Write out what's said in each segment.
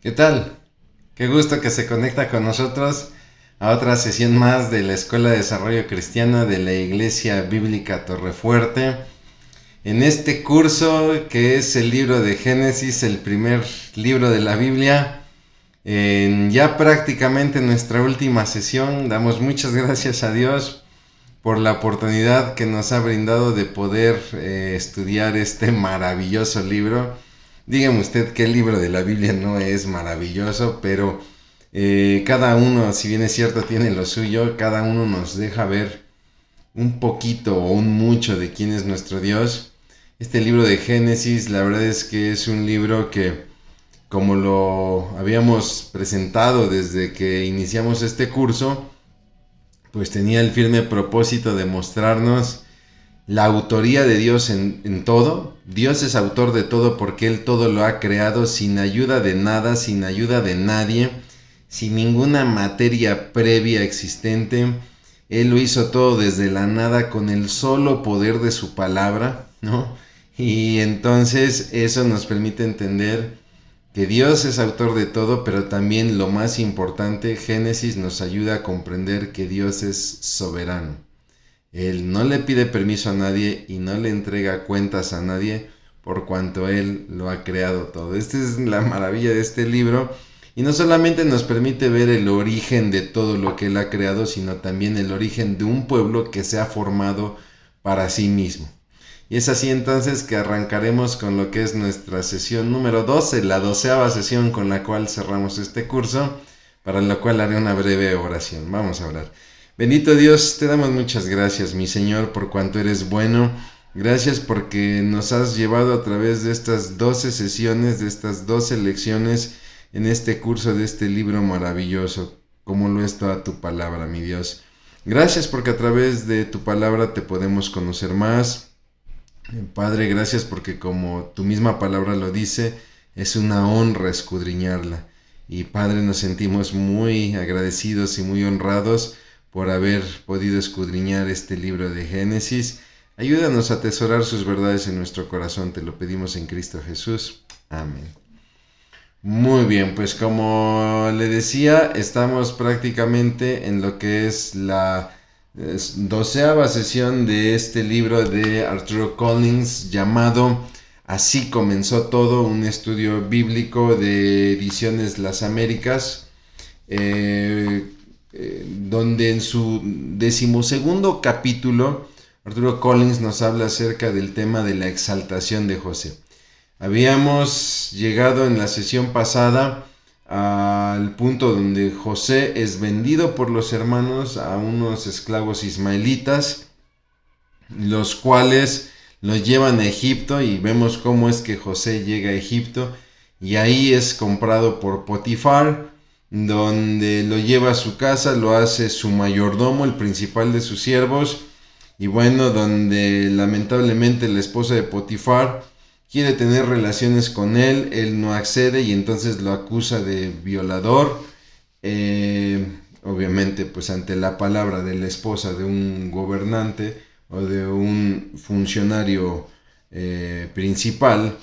¿Qué tal? Qué gusto que se conecta con nosotros a otra sesión más de la Escuela de Desarrollo Cristiano de la Iglesia Bíblica Torrefuerte. En este curso que es el libro de Génesis, el primer libro de la Biblia, en ya prácticamente nuestra última sesión, damos muchas gracias a Dios por la oportunidad que nos ha brindado de poder estudiar este maravilloso libro. Dígame usted qué libro de la Biblia no es maravilloso, pero cada uno, si bien es cierto, tiene lo suyo, cada uno nos deja ver un poquito o un mucho de quién es nuestro Dios. Este libro de Génesis, la verdad es que es un libro que, como lo habíamos presentado desde que iniciamos este curso, pues tenía el firme propósito de mostrarnos la autoría de Dios en todo. Dios es autor de todo porque Él todo lo ha creado sin ayuda de nada, sin ayuda de nadie, sin ninguna materia previa existente. Él lo hizo todo desde la nada con el solo poder de su palabra, ¿no? Y entonces eso nos permite entender que Dios es autor de todo, pero también lo más importante, Génesis nos ayuda a comprender que Dios es soberano. Él no le pide permiso a nadie y no le entrega cuentas a nadie por cuanto Él lo ha creado todo. Esta es la maravilla de este libro y no solamente nos permite ver el origen de todo lo que Él ha creado, sino también el origen de un pueblo que se ha formado para sí mismo. Y es así entonces que arrancaremos con lo que es nuestra sesión número 12, la 12ª sesión con la cual cerramos este curso, para la cual haré una breve oración. Vamos a orar. Bendito Dios, te damos muchas gracias, mi Señor, por cuanto eres bueno. Gracias porque nos has llevado a través de estas 12 sesiones, de estas 12 lecciones en este curso de este libro maravilloso, como lo es toda tu palabra, mi Dios. Gracias porque a través de tu palabra te podemos conocer más. Padre, gracias porque como tu misma palabra lo dice, es una honra escudriñarla. Y Padre, nos sentimos muy agradecidos y muy honrados por haber podido escudriñar este libro de Génesis. Ayúdanos a atesorar sus verdades en nuestro corazón, te lo pedimos en Cristo Jesús. Amén. Muy bien, pues como le decía, estamos prácticamente en lo que es la 12ª sesión de este libro de Arturo Collins llamado Así comenzó todo, un estudio bíblico de Ediciones Las Américas, donde en su 12º capítulo Arturo Collins nos habla acerca del tema de la exaltación de José. Habíamos llegado en la sesión pasada al punto donde José es vendido por los hermanos a unos esclavos ismaelitas, los cuales lo llevan a Egipto, y vemos cómo es que José llega a Egipto y ahí es comprado por Potifar, donde lo lleva a su casa, lo hace su mayordomo, el principal de sus siervos, y bueno, donde lamentablemente la esposa de Potifar quiere tener relaciones con él, él no accede y entonces lo acusa de violador. Obviamente, pues ante la palabra de la esposa de un gobernante o de un funcionario principal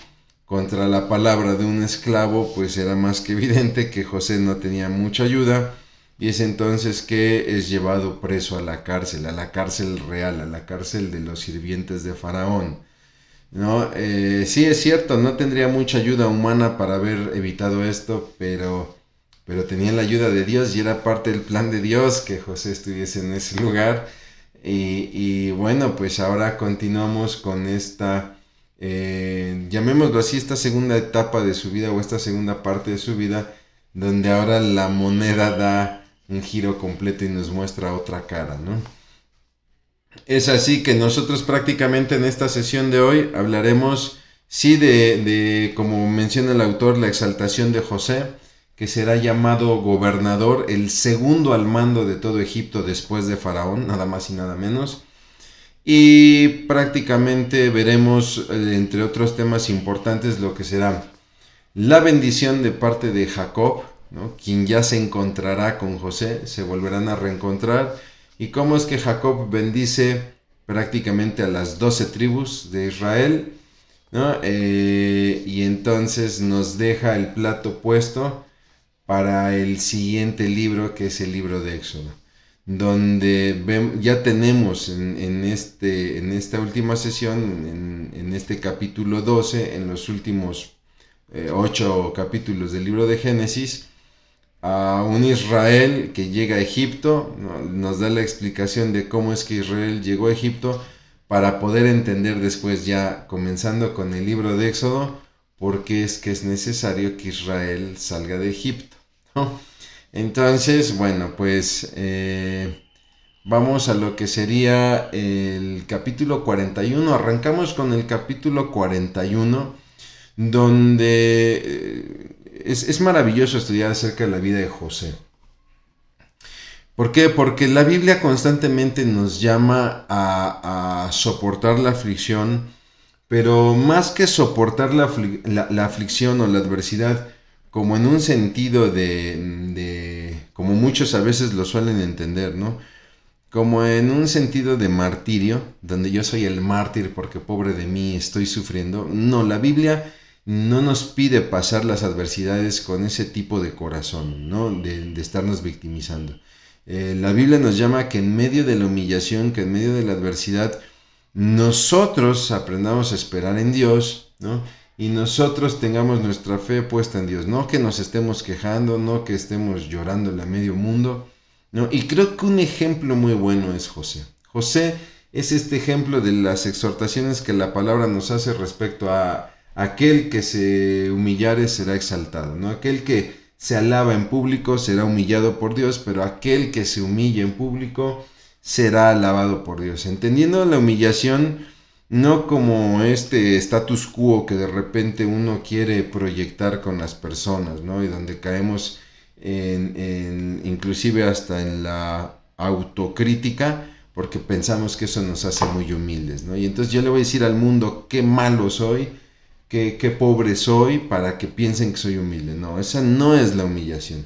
contra la palabra de un esclavo, pues era más que evidente que José no tenía mucha ayuda, y es entonces que es llevado preso a la cárcel real, a la cárcel de los sirvientes de Faraón. No, sí es cierto, no tendría mucha ayuda humana para haber evitado esto, pero tenía la ayuda de Dios y era parte del plan de Dios que José estuviese en ese lugar. Y bueno, pues ahora continuamos con esta, llamémoslo así, esta segunda etapa de su vida o esta segunda parte de su vida, donde ahora la moneda da un giro completo y nos muestra otra cara, ¿no? Es así que nosotros prácticamente en esta sesión de hoy hablaremos, sí, como menciona el autor, la exaltación de José, que será llamado gobernador, el segundo al mando de todo Egipto después de Faraón, nada más y nada menos. Y prácticamente veremos, entre otros temas importantes, lo que será la bendición de parte de Jacob, ¿no? Quien ya se encontrará con José, se volverán a reencontrar, y cómo es que Jacob bendice prácticamente a las 12 tribus de Israel, ¿no? Y entonces nos deja el plato puesto para el siguiente libro, que es el libro de Éxodo, donde ya tenemos en esta última sesión, en este capítulo 12, en los últimos 8 capítulos del libro de Génesis, a un Israel que llega a Egipto, ¿no? Nos da la explicación de cómo es que Israel llegó a Egipto, para poder entender después, ya comenzando con el libro de Éxodo, por qué es que es necesario que Israel salga de Egipto, ¿no? Entonces, bueno, pues vamos a lo que sería el capítulo 41. Arrancamos con el capítulo 41, donde es maravilloso estudiar acerca de la vida de José. ¿Por qué? Porque la Biblia constantemente nos llama a soportar la aflicción, pero más que soportar la aflicción o la adversidad, como en un sentido como muchos a veces lo suelen entender, ¿no? Como en un sentido de martirio, donde yo soy el mártir porque pobre de mí estoy sufriendo. No, la Biblia no nos pide pasar las adversidades con ese tipo de corazón, ¿no? De estarnos victimizando. La Biblia nos llama a que en medio de la humillación, que en medio de la adversidad, nosotros aprendamos a esperar en Dios, ¿no? Y nosotros tengamos nuestra fe puesta en Dios, no que nos estemos quejando, no que estemos llorándole a medio mundo, ¿no? Y creo que un ejemplo muy bueno es José. José es este ejemplo de las exhortaciones que la palabra nos hace respecto a aquel que se humillare será exaltado, ¿no? Aquel que se alaba en público será humillado por Dios, pero aquel que se humilla en público será alabado por Dios. Entendiendo la humillación no como este status quo que de repente uno quiere proyectar con las personas, ¿no? Y donde caemos inclusive hasta en la autocrítica, porque pensamos que eso nos hace muy humildes, ¿no? Y entonces yo le voy a decir al mundo qué malo soy, qué pobre soy, para que piensen que soy humilde. No, esa no es la humillación.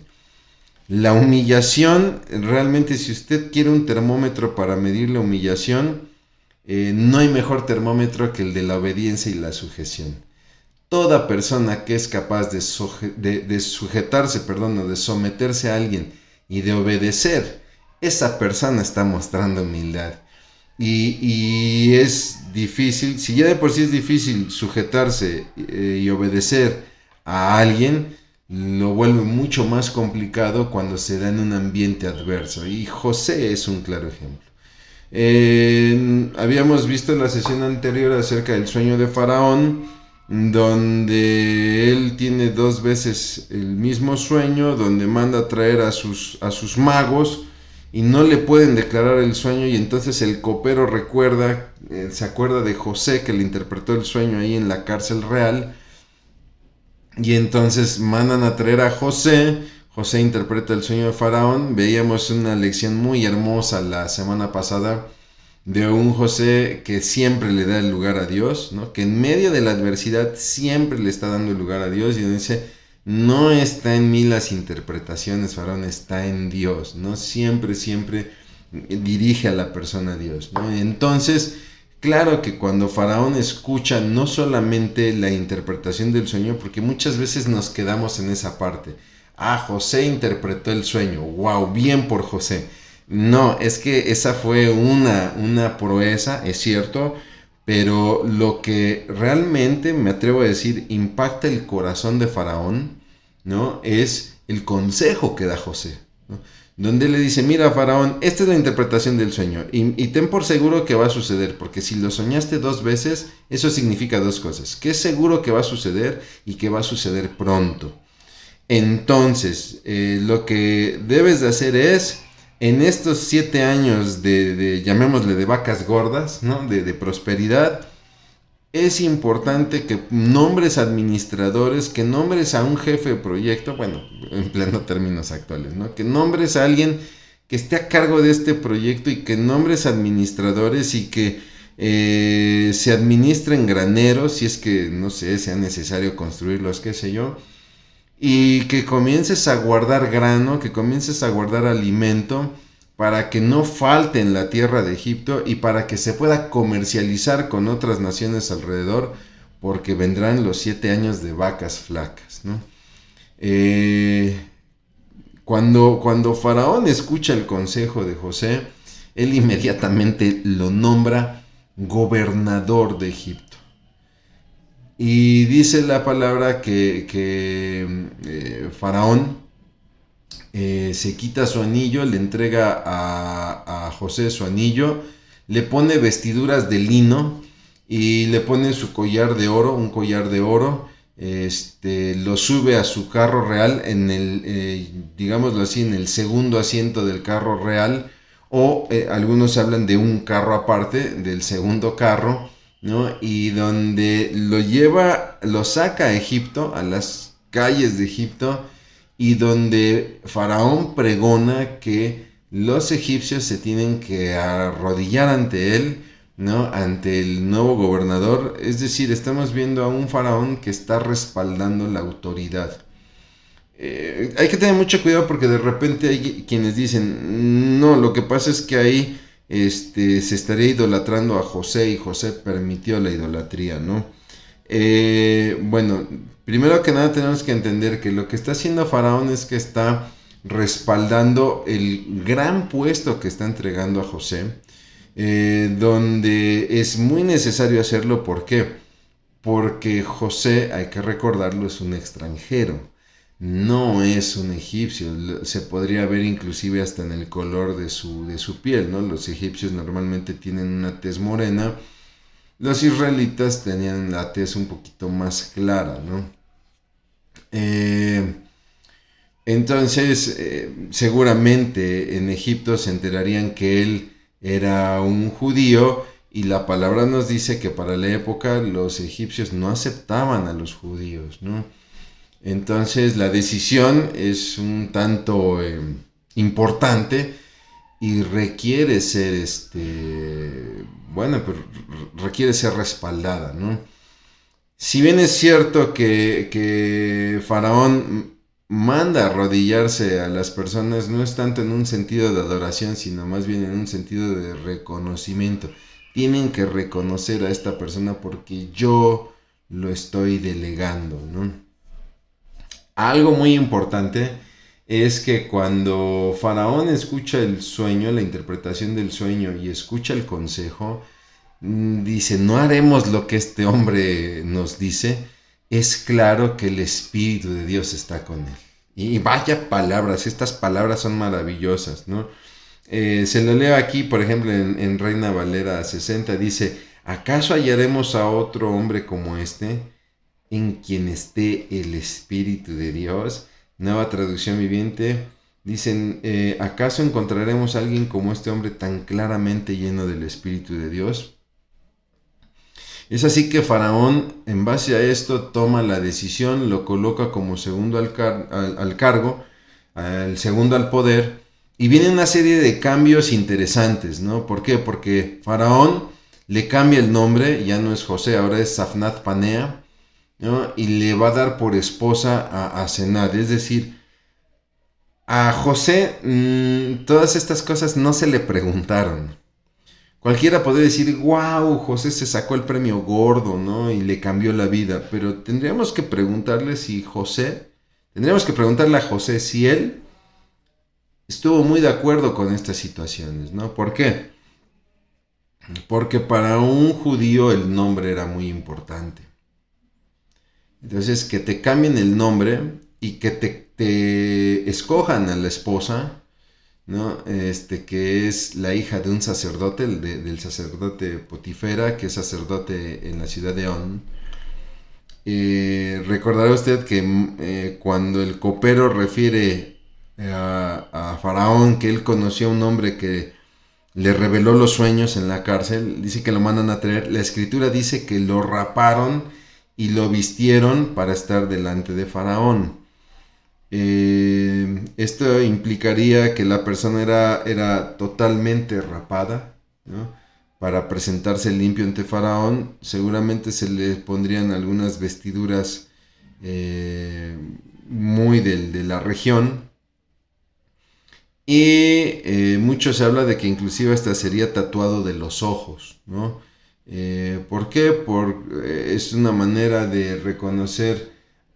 La humillación, realmente, si usted quiere un termómetro para medir la humillación, no hay mejor termómetro que el de la obediencia y la sujeción. Toda persona que es capaz de sujetarse, o de someterse a alguien y de obedecer, esa persona está mostrando humildad. Y es difícil, si ya de por sí es difícil sujetarse y obedecer a alguien, lo vuelve mucho más complicado cuando se da en un ambiente adverso. Y José es un claro ejemplo. Habíamos visto en la sesión anterior acerca del sueño de Faraón, donde él tiene 2 veces el mismo sueño, donde manda a traer a sus magos y no le pueden declarar el sueño, y entonces el copero se acuerda de José, que le interpretó el sueño ahí en la cárcel real, y entonces mandan a traer a José. José interpreta el sueño de Faraón. Veíamos una lección muy hermosa la semana pasada de un José que siempre le da el lugar a Dios, ¿no? Que en medio de la adversidad siempre le está dando el lugar a Dios, y dice: no está en mí las interpretaciones, Faraón, está en Dios, ¿no? Siempre dirige a la persona a Dios, ¿no? Entonces, claro que cuando Faraón escucha no solamente la interpretación del sueño, porque muchas veces nos quedamos en esa parte. José interpretó el sueño, wow, bien por José. No, es que esa fue una proeza, es cierto, pero lo que realmente, me atrevo a decir, impacta el corazón de Faraón, ¿no? Es el consejo que da José, ¿no? Donde le dice: mira, Faraón, esta es la interpretación del sueño, y ten por seguro que va a suceder, porque si lo soñaste 2 veces, eso significa 2 cosas: que es seguro que va a suceder y que va a suceder pronto. Entonces, lo que debes de hacer es, en estos 7 años llamémosle de vacas gordas, ¿no? de prosperidad, es importante que nombres administradores, que nombres a un jefe de proyecto, bueno, en pleno términos actuales, ¿no? Que nombres a alguien que esté a cargo de este proyecto, y que nombres administradores, y que se administren graneros, si es que, no sé, sea necesario construirlos, qué sé yo, y que comiences a guardar grano, que comiences a guardar alimento, para que no falte en la tierra de Egipto, y para que se pueda comercializar con otras naciones alrededor, porque vendrán los 7 años de vacas flacas, ¿no? Cuando Faraón escucha el consejo de José, él inmediatamente lo nombra gobernador de Egipto. Y dice la palabra que Faraón se quita su anillo, le entrega a José su anillo, le pone vestiduras de lino y le pone su collar de oro, un collar de oro, lo sube a su carro real en digámoslo así, en el segundo asiento del carro real, o algunos hablan de un carro aparte del segundo carro, ¿no? Y donde lo lleva, lo saca a Egipto, a las calles de Egipto, y donde Faraón pregona que los egipcios se tienen que arrodillar ante él, ¿no? Ante el nuevo gobernador. Es decir, estamos viendo a un faraón que está respaldando la autoridad. Hay que tener mucho cuidado porque de repente hay quienes dicen, no, lo que pasa es que ahí se estaría idolatrando a José y José permitió la idolatría, ¿no? Bueno, primero que nada tenemos que entender que lo que está haciendo Faraón es que está respaldando el gran puesto que está entregando a José, donde es muy necesario hacerlo. ¿Por qué? Porque José, hay que recordarlo, es un extranjero, no es un egipcio. Se podría ver inclusive hasta en el color de su piel, ¿no? Los egipcios normalmente tienen una tez morena, los israelitas tenían la tez un poquito más clara, ¿no? Entonces, seguramente en Egipto se enterarían que él era un judío, y la palabra nos dice que para la época los egipcios no aceptaban a los judíos, ¿no? Entonces la decisión es un tanto importante y requiere ser requiere ser respaldada, ¿no? Si bien es cierto que Faraón manda arrodillarse a las personas, no es tanto en un sentido de adoración, sino más bien en un sentido de reconocimiento. Tienen que reconocer a esta persona porque yo lo estoy delegando, ¿no? Algo muy importante es que cuando Faraón escucha el sueño, la interpretación del sueño, y escucha el consejo, dice, no haremos lo que este hombre nos dice. Es claro que el Espíritu de Dios está con él. Y vaya palabras, estas palabras son maravillosas, ¿no? Se lo leo aquí, por ejemplo, en Reina Valera 60, dice, ¿acaso hallaremos a otro hombre como este, en quien esté el Espíritu de Dios? Nueva Traducción Viviente, dicen, ¿acaso encontraremos a alguien como este hombre tan claramente lleno del Espíritu de Dios? Es así que Faraón, en base a esto, toma la decisión, lo coloca como segundo al cargo, el segundo al poder, y viene una serie de cambios interesantes, ¿no? ¿Por qué? Porque Faraón le cambia el nombre, ya no es José, ahora es Safnat Panea, ¿no? Y le va a dar por esposa a Asenat. Es decir, a José todas estas cosas no se le preguntaron. Cualquiera podría decir, wow, José se sacó el premio gordo, ¿no? Y le cambió la vida. Pero tendríamos que preguntarle a José si él estuvo muy de acuerdo con estas situaciones, ¿no? ¿Por qué? Porque para un judío el nombre era muy importante. Entonces, que te cambien el nombre y que te escojan a la esposa, ¿no? Que es la hija de un sacerdote, del sacerdote Potifera, que es sacerdote en la ciudad de On. Recordará usted que cuando el copero refiere a Faraón que él conoció a un hombre que le reveló los sueños en la cárcel, dice que lo mandan a traer. La escritura dice que lo raparon y lo vistieron para estar delante de Faraón. Esto implicaría que la persona era totalmente rapada, ¿no? Para presentarse limpio ante Faraón. Seguramente se le pondrían algunas vestiduras muy de la región. Y mucho se habla de que inclusive hasta sería tatuado de los ojos, ¿no? ¿Por qué? Es una manera de reconocer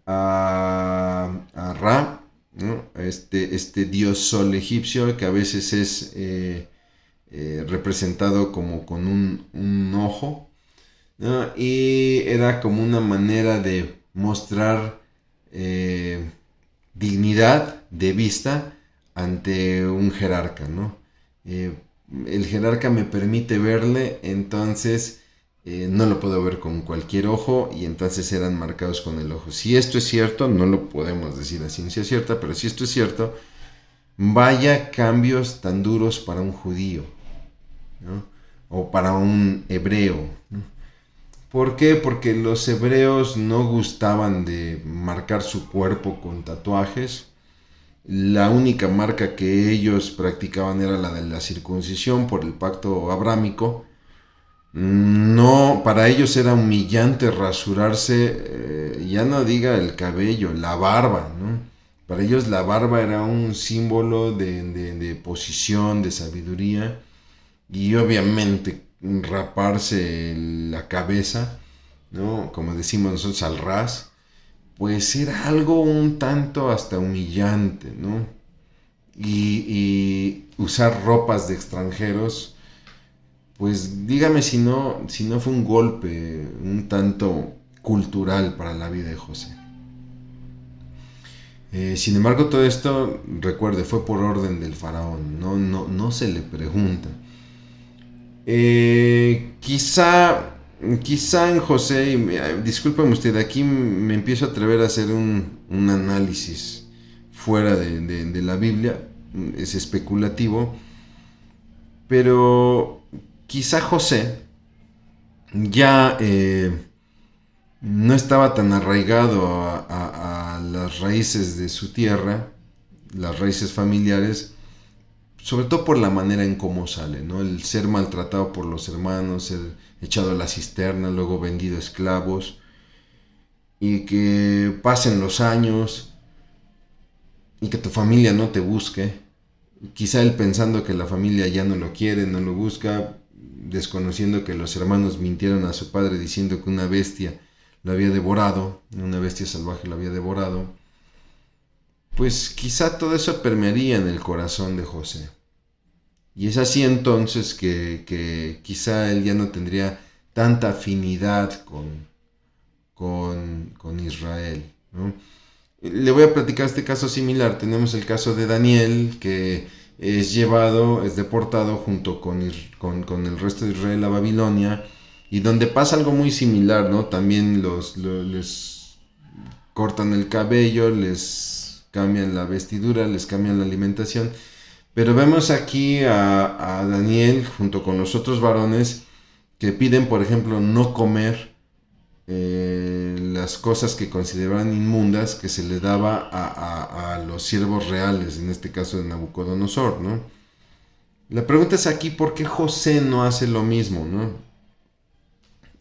a Ra, ¿no? Este dios sol egipcio, que a veces es representado como con un ojo, ¿no? Y era como una manera de mostrar dignidad de vista ante un jerarca, ¿no? Eh, el jerarca me permite verle, entonces no lo puedo ver con cualquier ojo y entonces eran marcados con el ojo. Si esto es cierto, no lo podemos decir a ciencia cierta, pero si esto es cierto, vaya cambios tan duros para un judío, ¿no? O para un hebreo, ¿no? ¿Por qué? Porque los hebreos no gustaban de marcar su cuerpo con tatuajes. La única marca que ellos practicaban era la de la circuncisión por el pacto abrámico. No, para ellos era humillante rasurarse, ya no diga el cabello, la barba, ¿no? Para ellos la barba era un símbolo de posición, de sabiduría, y obviamente raparse la cabeza, ¿no? Como decimos nosotros al ras, pues era algo un tanto hasta humillante, ¿no? Y usar ropas de extranjeros, pues dígame si no fue un golpe un tanto cultural para la vida de José. Sin embargo, todo esto, recuerde, fue por orden del faraón, no se le pregunta. Quizá en José, discúlpeme usted, aquí me empiezo a atrever a hacer un análisis fuera de la Biblia, es especulativo, pero quizá José ya no estaba tan arraigado a las raíces de su tierra, las raíces familiares, sobre todo por la manera en cómo sale, ¿no? El ser maltratado por los hermanos, ser echado a la cisterna, luego vendido a esclavos, y que pasen los años y que tu familia no te busque. Quizá él pensando que la familia ya no lo quiere, no lo busca, desconociendo que los hermanos mintieron a su padre diciendo que una bestia lo había devorado, una bestia salvaje lo había devorado. Pues quizá todo eso permearía en el corazón de José. Y es así entonces que quizá él ya no tendría tanta afinidad con Israel, ¿no? Le voy a platicar este caso similar. Tenemos el caso de Daniel, que es deportado junto con el resto de Israel a Babilonia, y donde pasa algo muy similar, ¿no? También les cortan el cabello, les cambian la vestidura, les cambian la alimentación. Pero vemos aquí a Daniel junto con los otros varones que piden, por ejemplo, no comer las cosas que consideraban inmundas que se le daba a los siervos reales, en este caso de Nabucodonosor, ¿no? La pregunta es aquí, ¿por qué José no hace lo mismo, ¿no?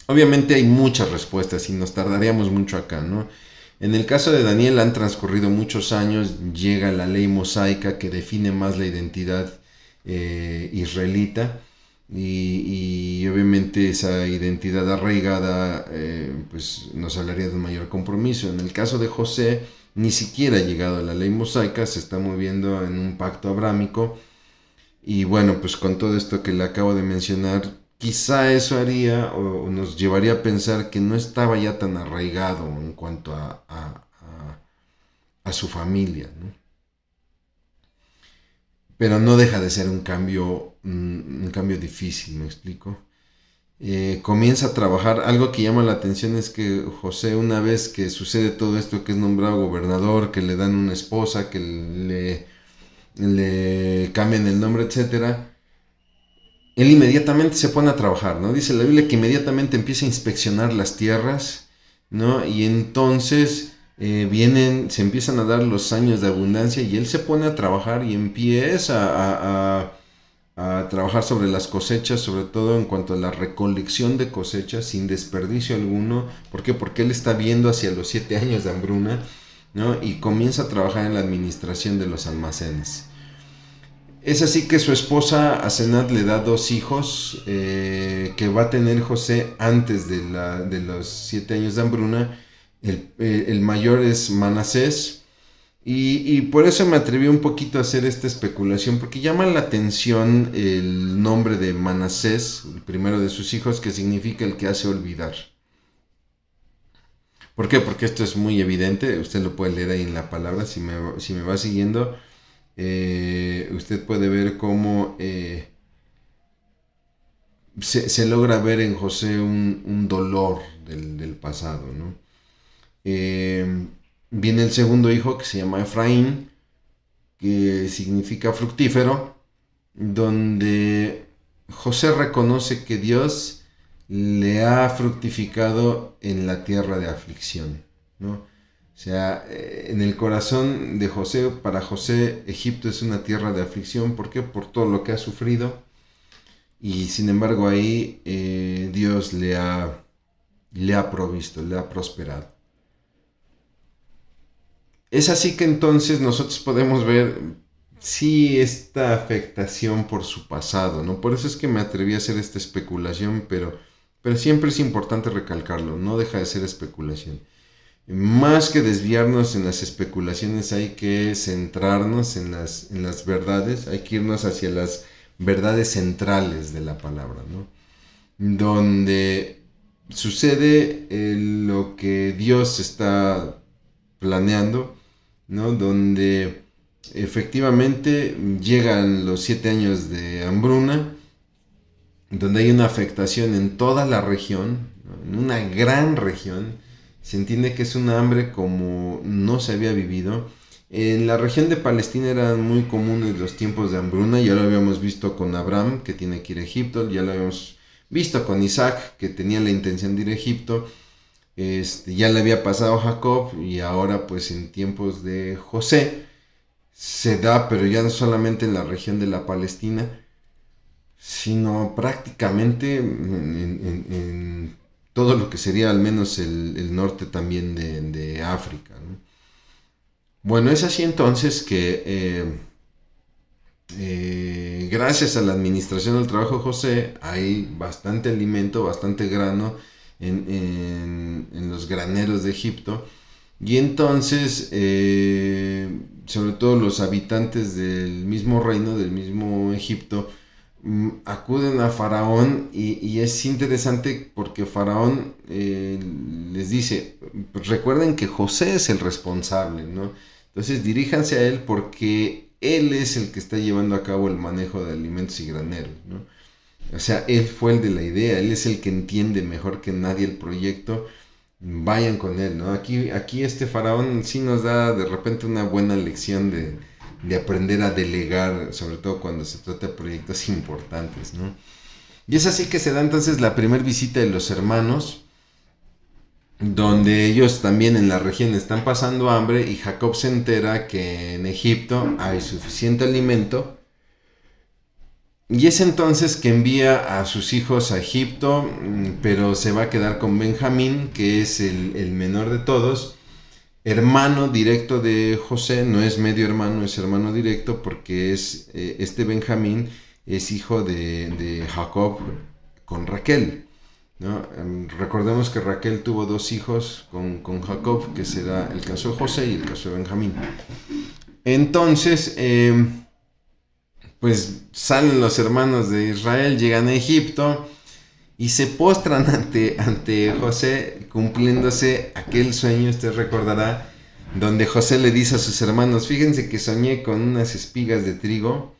Obviamente hay muchas respuestas y nos tardaríamos mucho acá, ¿no? En el caso de Daniel han transcurrido muchos años, llega la ley mosaica que define más la identidad israelita, y obviamente esa identidad arraigada pues nos hablaría de un mayor compromiso. En el caso de José ni siquiera ha llegado a la ley mosaica, se está moviendo en un pacto abrámico, y bueno, pues con todo esto que le acabo de mencionar, quizá eso haría o nos llevaría a pensar que no estaba ya tan arraigado en cuanto a su familia, ¿no? Pero no deja de ser un cambio difícil, ¿me explico? Comienza a trabajar. Algo que llama la atención es que José, una vez que sucede todo esto, que es nombrado gobernador, que le dan una esposa, que le cambian el nombre, etcétera, él inmediatamente se pone a trabajar, ¿no? Dice la Biblia que inmediatamente empieza a inspeccionar las tierras, ¿no? Y entonces se empiezan a dar los años de abundancia y él se pone a trabajar y empieza a trabajar sobre las cosechas, sobre todo en cuanto a la recolección de cosechas, sin desperdicio alguno. ¿Por qué? Porque él está viendo hacia los 7 años de hambruna, ¿no? Y comienza a trabajar en la administración de los almacenes. Es así que su esposa Asenat le da 2 hijos que va a tener José antes de los 7 años de hambruna. El mayor es Manasés Y por eso me atreví un poquito a hacer esta especulación, porque llama la atención el nombre de Manasés, el primero de sus hijos, que significa el que hace olvidar. ¿Por qué? Porque esto es muy evidente, usted lo puede leer ahí en la palabra, si me va siguiendo, usted puede ver cómo se logra ver en José un dolor del pasado, ¿no? Viene el segundo hijo que se llama Efraín, que significa fructífero, donde José reconoce que Dios le ha fructificado en la tierra de aflicción, ¿no? O sea, en el corazón de José, para José, Egipto es una tierra de aflicción. ¿Por qué? Por todo lo que ha sufrido. Y sin embargo ahí Dios le ha provisto, le ha prosperado. Es así que entonces nosotros podemos ver sí esta afectación por su pasado, ¿no? Por eso es que me atreví a hacer esta especulación, pero siempre es importante recalcarlo, no deja de ser especulación. Más que desviarnos en las especulaciones, hay que centrarnos en las verdades, hay que irnos hacia las verdades centrales de la palabra, ¿no? Donde sucede lo que Dios está planeando, ¿no? Donde efectivamente llegan los 7 años de hambruna, donde hay una afectación en toda la región, ¿no? En una gran región. Se entiende que es una hambre como no se había vivido. En la región de Palestina eran muy comunes los tiempos de hambruna, ya lo habíamos visto con Abraham, que tiene que ir a Egipto, ya lo habíamos visto con Isaac, que tenía la intención de ir a Egipto, ya le había pasado a Jacob, y ahora pues en tiempos de José se da, pero ya no solamente en la región de la Palestina, sino prácticamente en todo lo que sería al menos el norte también de África, ¿no? Bueno, es así entonces que gracias a la administración del trabajo de José hay bastante alimento, bastante grano en los graneros de Egipto, y entonces sobre todo los habitantes del mismo reino, del mismo Egipto, acuden a Faraón, y es interesante porque Faraón les dice, pues recuerden que José es el responsable, ¿no? Entonces diríjanse a él porque él es el que está llevando a cabo el manejo de alimentos y graneros, ¿no? O sea, él fue el de la idea, él es el que entiende mejor que nadie el proyecto. Vayan con él, ¿no? Aquí este Faraón sí nos da de repente una buena lección de aprender a delegar, sobre todo cuando se trata de proyectos importantes, ¿no? Y es así que se da entonces la primera visita de los hermanos, donde ellos también en la región están pasando hambre, y Jacob se entera que en Egipto hay suficiente alimento, y es entonces que envía a sus hijos a Egipto, pero se va a quedar con Benjamín, que es el menor de todos, hermano directo de José. No es medio hermano, es hermano directo, porque este Benjamín es hijo de Jacob con Raquel, ¿no? Recordemos que Raquel tuvo 2 hijos con Jacob, que será el caso de José y el caso de Benjamín. Entonces, pues salen los hermanos de Israel, llegan a Egipto y se postran ante José, cumpliéndose aquel sueño, usted recordará, donde José le dice a sus hermanos, fíjense que soñé con unas espigas de trigo,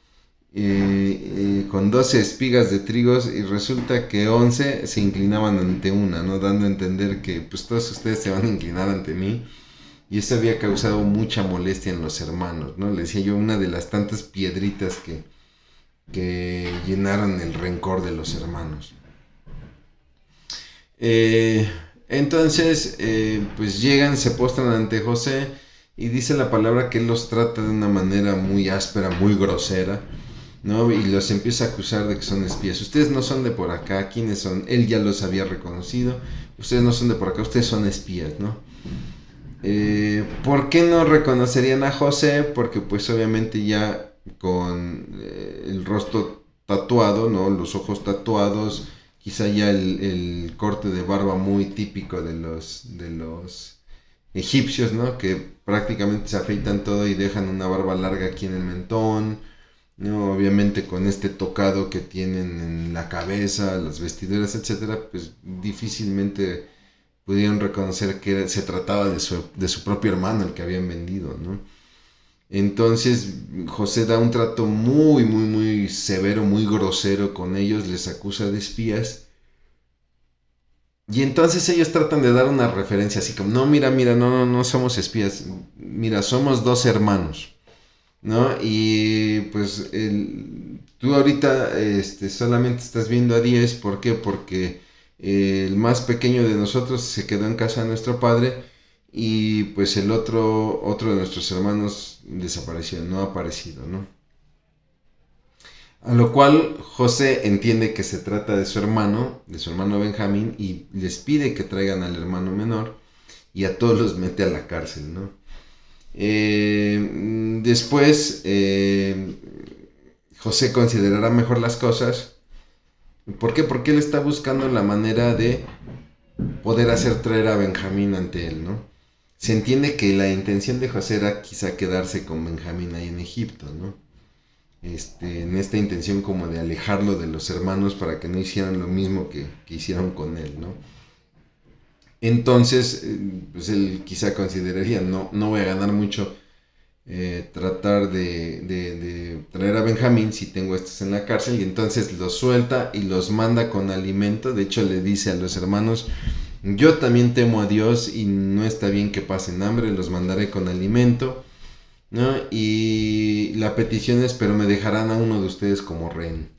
con 12 espigas de trigo, y resulta que 11 se inclinaban ante una, ¿no? Dando a entender que pues todos ustedes se van a inclinar ante mí. Y eso había causado mucha molestia en los hermanos, ¿no? Le decía yo, una de las tantas piedritas que llenaron el rencor de los hermanos. Entonces, pues llegan, se postran ante José, y dice la palabra que él los trata de una manera muy áspera, muy grosera, ¿no? Y los empieza a acusar de que son espías. Ustedes no son de por acá, ¿quiénes son? Él ya los había reconocido. Ustedes no son de por acá, ustedes son espías, ¿no? ¿Por qué no reconocerían a José? Porque pues obviamente ya con el rostro tatuado, ¿no? Los ojos tatuados, quizá ya el corte de barba muy típico de los egipcios, ¿no? Que prácticamente se afeitan todo y dejan una barba larga aquí en el mentón, ¿no? Obviamente con este tocado que tienen en la cabeza, las vestiduras, etcétera, pues difícilmente pudieron reconocer que se trataba de su propio hermano el que habían vendido, ¿no? Entonces José da un trato muy, muy, muy severo, muy grosero con ellos, les acusa de espías. Y entonces ellos tratan de dar una referencia así como, no, mira, mira, no, no, no somos espías, mira, somos dos hermanos, ¿no? Y pues tú ahorita solamente estás viendo a 10, ¿por qué? Porque el más pequeño de nosotros se quedó en casa de nuestro padre y pues el otro de nuestros hermanos desapareció, no ha aparecido, ¿no? A lo cual José entiende que se trata de su hermano Benjamín, y les pide que traigan al hermano menor y a todos los mete a la cárcel, ¿no? Después José considerará mejor las cosas. ¿Por qué? Porque él está buscando la manera de poder hacer traer a Benjamín ante él, ¿no? Se entiende que la intención de José era quizá quedarse con Benjamín ahí en Egipto, ¿no? En esta intención como de alejarlo de los hermanos para que no hicieran lo mismo que hicieron con él, ¿no? Entonces, pues él quizá consideraría, no, no voy a ganar mucho tratar de traer a Benjamín si tengo estos en la cárcel, y entonces los suelta y los manda con alimento. De hecho le dice a los hermanos, yo también temo a Dios y no está bien que pasen hambre, los mandaré con alimento, ¿no? Y la petición es, pero me dejarán a uno de ustedes como rey.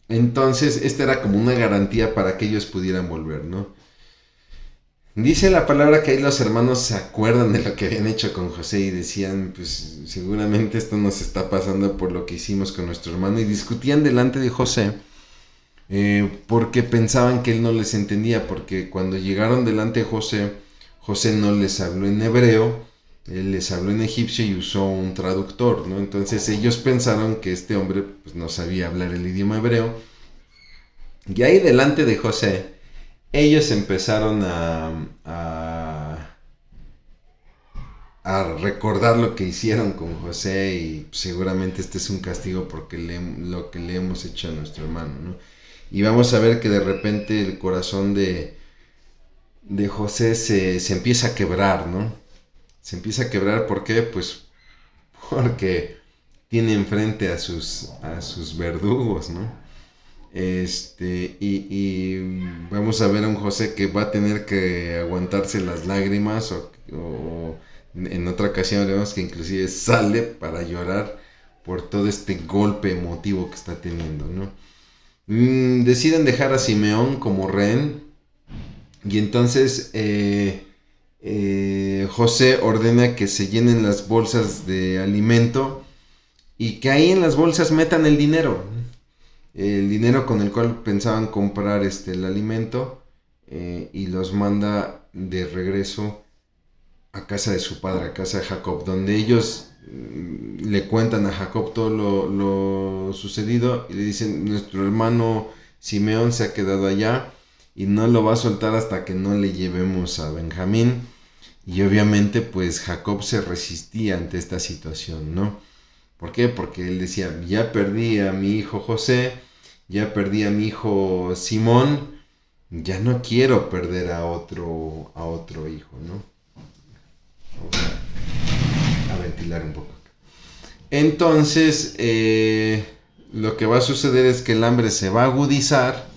Entonces, esta era como una garantía para que ellos pudieran volver, ¿no? Dice la palabra que ahí los hermanos se acuerdan de lo que habían hecho con José y decían, pues seguramente esto nos está pasando por lo que hicimos con nuestro hermano, y discutían delante de José porque pensaban que él no les entendía, porque cuando llegaron delante de José, José no les habló en hebreo, él les habló en egipcio y usó un traductor, ¿no? Entonces ellos pensaron que este hombre pues no sabía hablar el idioma hebreo, y ahí delante de José ellos empezaron a recordar lo que hicieron con José, y seguramente este es un castigo porque lo que le hemos hecho a nuestro hermano, ¿no? Y vamos a ver que de repente el corazón de José se empieza a quebrar, ¿no? Se empieza a quebrar, ¿por qué? Pues porque tiene enfrente a sus verdugos, ¿no? Y vamos a ver a un José que va a tener que aguantarse las lágrimas, o en otra ocasión vemos que inclusive sale para llorar por todo este golpe emotivo que está teniendo, ¿no? Deciden dejar a Simeón como rehén, y entonces José ordena que se llenen las bolsas de alimento y que ahí en las bolsas metan el dinero con el cual pensaban comprar el alimento, y los manda de regreso a casa de su padre, a casa de Jacob, donde ellos le cuentan a Jacob todo lo sucedido y le dicen, nuestro hermano Simeón se ha quedado allá y no lo va a soltar hasta que no le llevemos a Benjamín. Y obviamente pues Jacob se resistía ante esta situación, ¿no? ¿Por qué? Porque él decía, ya perdí a mi hijo José, ya perdí a mi hijo Simón, ya no quiero perder a otro hijo, ¿no? Vamos a ventilar un poco. Entonces, lo que va a suceder es que el hambre se va a agudizar,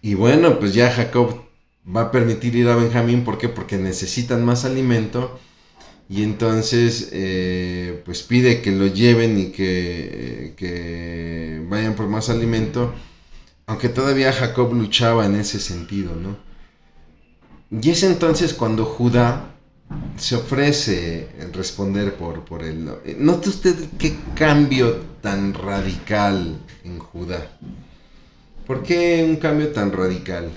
y bueno, pues ya Jacob va a permitir ir a Benjamín. ¿Por qué? Porque necesitan más alimento. Y entonces pues pide que lo lleven y que vayan por más alimento, aunque todavía Jacob luchaba en ese sentido, ¿no? Y es entonces cuando Judá se ofrece responder por él. Note usted qué cambio tan radical en Judá. ¿Por qué un cambio tan radical?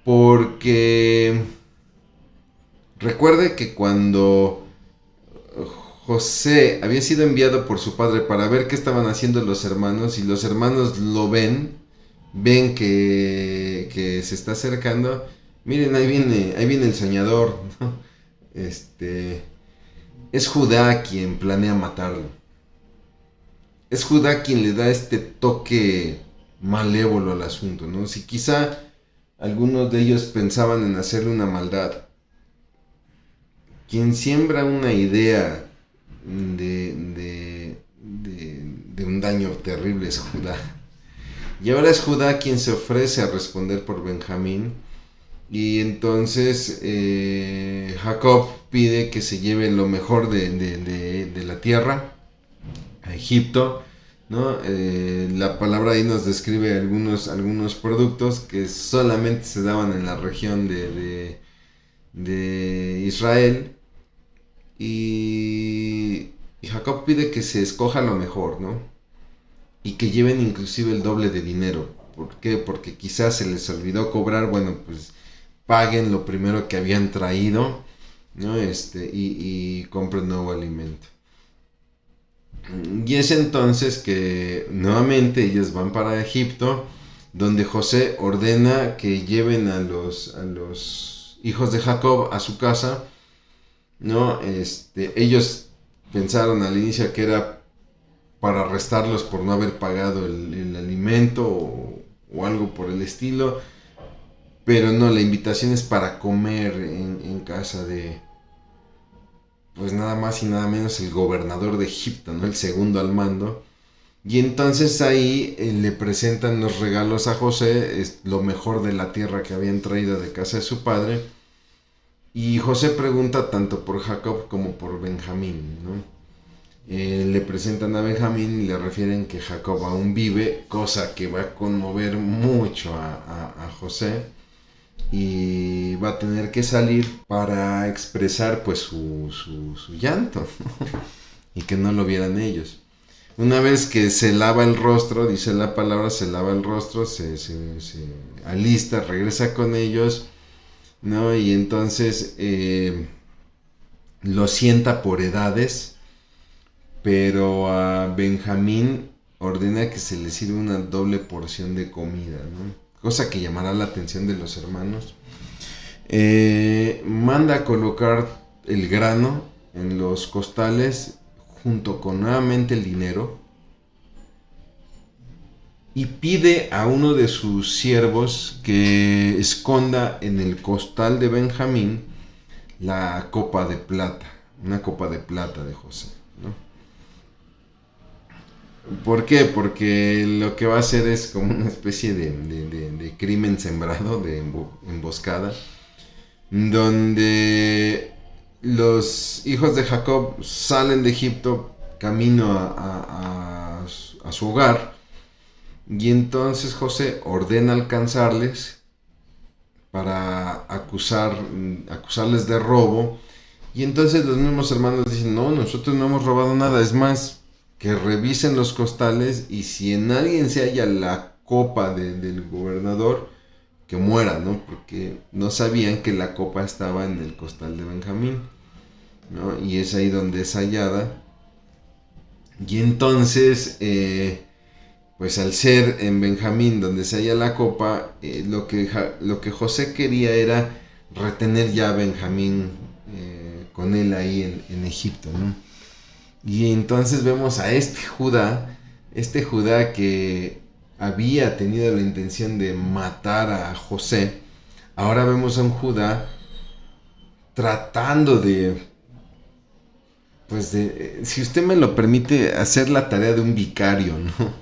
Porque recuerde que cuando José había sido enviado por su padre para ver qué estaban haciendo los hermanos, y los hermanos lo ven que se está acercando, Miren, ahí viene el soñador, ¿no? Es Judá quien planea matarlo. Es Judá quien le da este toque malévolo al asunto, ¿no? Si quizá algunos de ellos pensaban en hacerle una maldad, quien siembra una idea de un daño terrible es Judá. Y ahora es Judá quien se ofrece a responder por Benjamín. Y entonces Jacob pide que se lleve lo mejor de la tierra a Egipto, ¿no? La palabra ahí nos describe algunos productos que solamente se daban en la región de Israel. Y Jacob pide que se escoja lo mejor, ¿no? Y que lleven inclusive el doble de dinero. ¿Por qué? Porque quizás se les olvidó cobrar, bueno, pues paguen lo primero que habían traído, ¿no? Y compren nuevo alimento. Y es entonces que nuevamente ellos van para Egipto, donde José ordena que lleven a los hijos de Jacob a su casa, ¿no? Ellos pensaron al inicio que era para arrestarlos por no haber pagado el alimento o algo por el estilo, pero no, la invitación es para comer en casa de, pues nada más y nada menos el gobernador de Egipto, ¿no? El segundo al mando. Y entonces ahí le presentan los regalos a José, es lo mejor de la tierra que habían traído de casa de su padre. Y José pregunta tanto por Jacob como por Benjamín, ¿no? Le presentan a Benjamín y le refieren que Jacob aún vive, cosa que va a conmover mucho a José. Y va a tener que salir para expresar pues su llanto y que no lo vieran ellos. Una vez que se lava el rostro, dice la palabra, se lava el rostro, se alista, regresa con ellos, ¿no? Y entonces lo sienta por edades, pero a Benjamín ordena que se le sirva una doble porción de comida, ¿no? Cosa que llamará la atención de los hermanos. Manda a colocar el grano en los costales junto con nuevamente el dinero y pide a uno de sus siervos que esconda en el costal de Benjamín la copa de plata, una copa de plata de José, ¿no? ¿Por qué? Porque lo que va a hacer es como una especie de crimen sembrado, de emboscada, donde los hijos de Jacob salen de Egipto camino a su hogar, y entonces José ordena alcanzarles para acusarles de robo. Y entonces los mismos hermanos dicen, no, nosotros no hemos robado nada, es más, que revisen los costales y si en alguien se halla la copa del gobernador, que muera, ¿no? Porque no sabían que la copa estaba en el costal de Benjamín, ¿no? Y es ahí donde es hallada. Y entonces, pues al ser en Benjamín donde se halla la copa, lo que José quería era retener ya a Benjamín con él ahí en Egipto, ¿no? Y entonces vemos a este Judá que había tenido la intención de matar a José. Ahora vemos a un Judá tratando si usted me lo permite, hacer la tarea de un vicario, ¿no?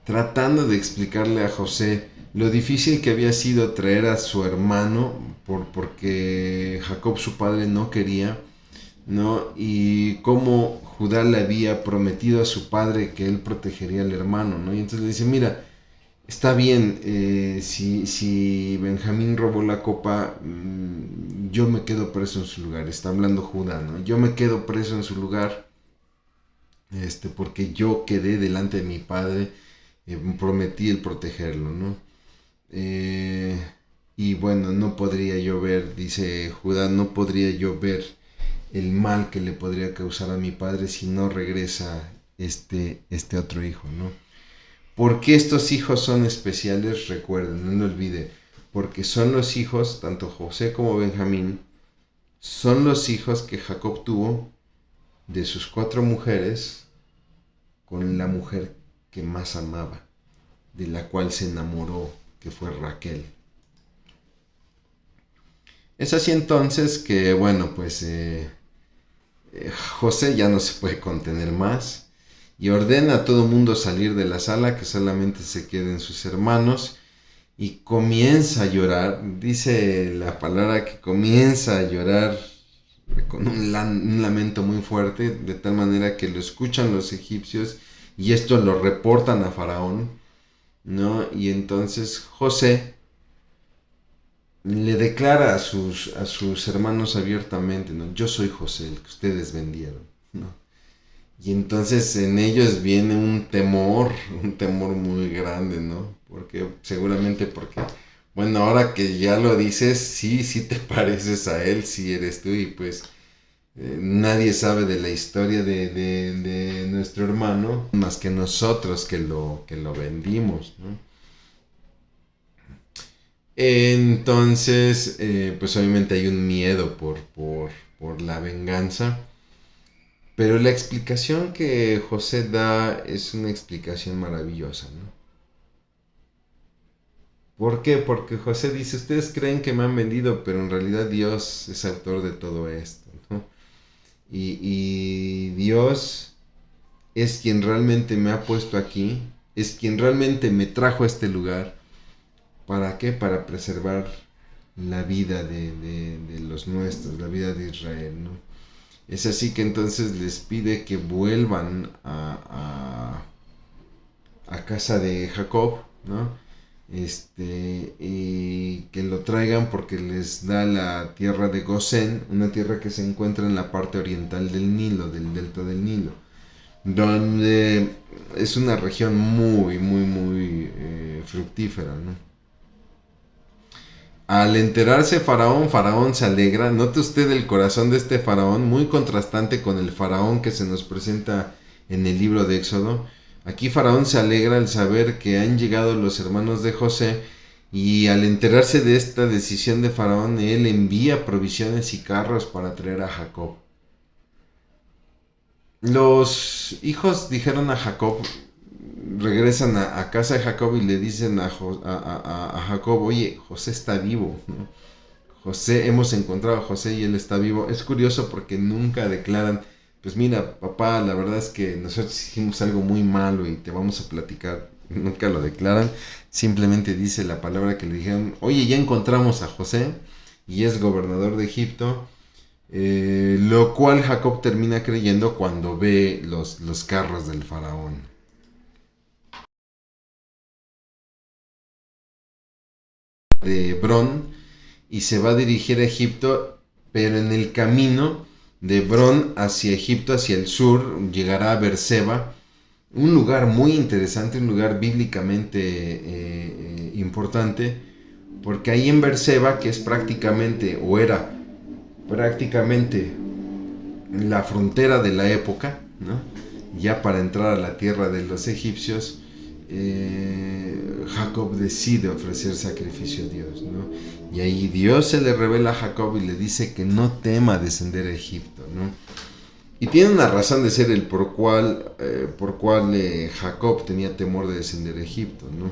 Tratando de explicarle a José lo difícil que había sido traer a su hermano porque Jacob, su padre, no quería, ¿no? Y cómo Judá le había prometido a su padre que él protegería al hermano, ¿no? Y entonces le dice, mira, está bien, si Benjamín robó la copa, yo me quedo preso en su lugar. Está hablando Judá, ¿no? Yo me quedo preso en su lugar, porque yo quedé delante de mi padre, prometí el protegerlo, ¿no? Y bueno, no podría yo ver, dice Judá, no podría yo ver el mal que le podría causar a mi padre si no regresa este otro hijo, ¿no? ¿Por qué estos hijos son especiales? Recuerden, no lo olvide, porque son los hijos, tanto José como Benjamín, son los hijos que Jacob tuvo de sus 4 mujeres con la mujer que más amaba, de la cual se enamoró, que fue Raquel. Es así entonces que, bueno, pues José ya no se puede contener más y ordena a todo mundo salir de la sala, que solamente se queden sus hermanos, y comienza a llorar. Dice la palabra que comienza a llorar con un lamento muy fuerte, de tal manera que lo escuchan los egipcios y esto lo reportan a Faraón, ¿no? Y entonces José le declara a sus hermanos abiertamente, ¿no? Yo soy José, el que ustedes vendieron, ¿no? Y entonces en ellos viene un temor muy grande, ¿no? Porque, bueno, ahora que ya lo dices, sí te pareces a él, sí eres tú, y pues nadie sabe de la historia de nuestro hermano, más que nosotros que lo vendimos, ¿no? Entonces, pues obviamente hay un miedo por la venganza. Pero la explicación que José da es una explicación maravillosa, ¿no? ¿Por qué? Porque José dice, ustedes creen que me han vendido, pero en realidad Dios es autor de todo esto, ¿no? Y Dios es quien realmente me ha puesto aquí, es quien realmente me trajo a este lugar. ¿Para qué? Para preservar la vida de los nuestros, la vida de Israel, ¿no? Es así que entonces les pide que vuelvan a casa de Jacob, ¿no? Y que lo traigan porque les da la tierra de Gosén, una tierra que se encuentra en la parte oriental del Nilo, del delta del Nilo, donde es una región muy fructífera, ¿no? Al enterarse Faraón se alegra. Note usted el corazón de este Faraón, muy contrastante con el Faraón que se nos presenta en el libro de Éxodo. Aquí Faraón se alegra al saber que han llegado los hermanos de José, y al enterarse de esta decisión de Faraón, él envía provisiones y carros para traer a Jacob. Los hijos dijeron a Jacob, regresan a casa de Jacob y le dicen a Jacob, oye, José está vivo, ¿no? José, hemos encontrado a José y él está vivo. Es curioso porque nunca declaran, pues mira, papá, la verdad es que nosotros hicimos algo muy malo y te vamos a platicar. Nunca lo declaran, simplemente dice la palabra que le dijeron, oye, ya encontramos a José y es gobernador de Egipto. Lo cual Jacob termina creyendo cuando ve los carros del faraón. De Hebrón, y se va a dirigir a Egipto, pero en el camino de Hebrón hacia Egipto, hacia el sur, llegará a Berseba, un lugar muy interesante, un lugar bíblicamente importante, porque ahí en Berseba, que es prácticamente, o era prácticamente la frontera de la época, ¿no? Ya para entrar a la tierra de los egipcios, Jacob decide ofrecer sacrificio a Dios, ¿no? Y ahí Dios se le revela a Jacob y le dice que no tema descender a Egipto, ¿no? Y tiene una razón de ser el por cual Jacob tenía temor de descender a Egipto, ¿no?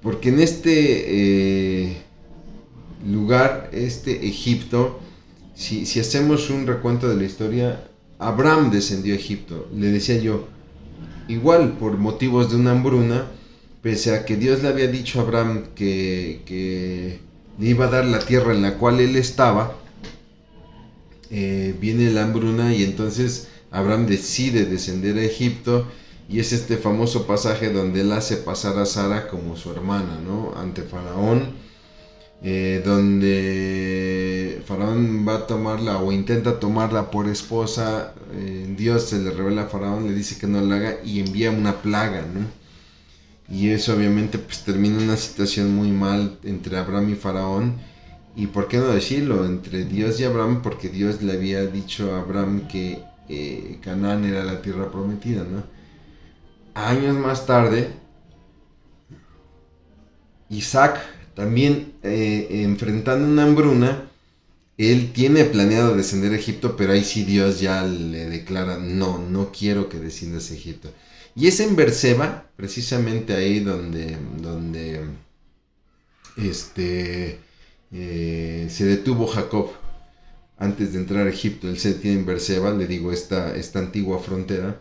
Porque en este lugar, este Egipto, si hacemos un recuento de la historia, Abraham descendió a Egipto. Le decía yo, igual por motivos de una hambruna, pese a que Dios le había dicho a Abraham que le iba a dar la tierra en la cual él estaba, viene la hambruna y entonces Abraham decide descender a Egipto, y es este famoso pasaje donde él hace pasar a Sara como su hermana, ¿no? Ante Faraón, donde Faraón va a tomarla o intenta tomarla por esposa. Dios se le revela a Faraón, le dice que no la haga y envía una plaga, ¿no? Y eso obviamente pues termina una situación muy mal entre Abraham y Faraón, y por qué no decirlo, entre Dios y Abraham, porque Dios le había dicho a Abraham que Canaán era la tierra prometida, ¿no? Años más tarde, Isaac también enfrentando una hambruna, él tiene planeado descender a Egipto, pero ahí sí Dios ya le declara, no quiero que desciendas a Egipto. Y es en Berseba, precisamente ahí donde se detuvo Jacob antes de entrar a Egipto. Él se detiene en Berseba, le digo, esta antigua frontera.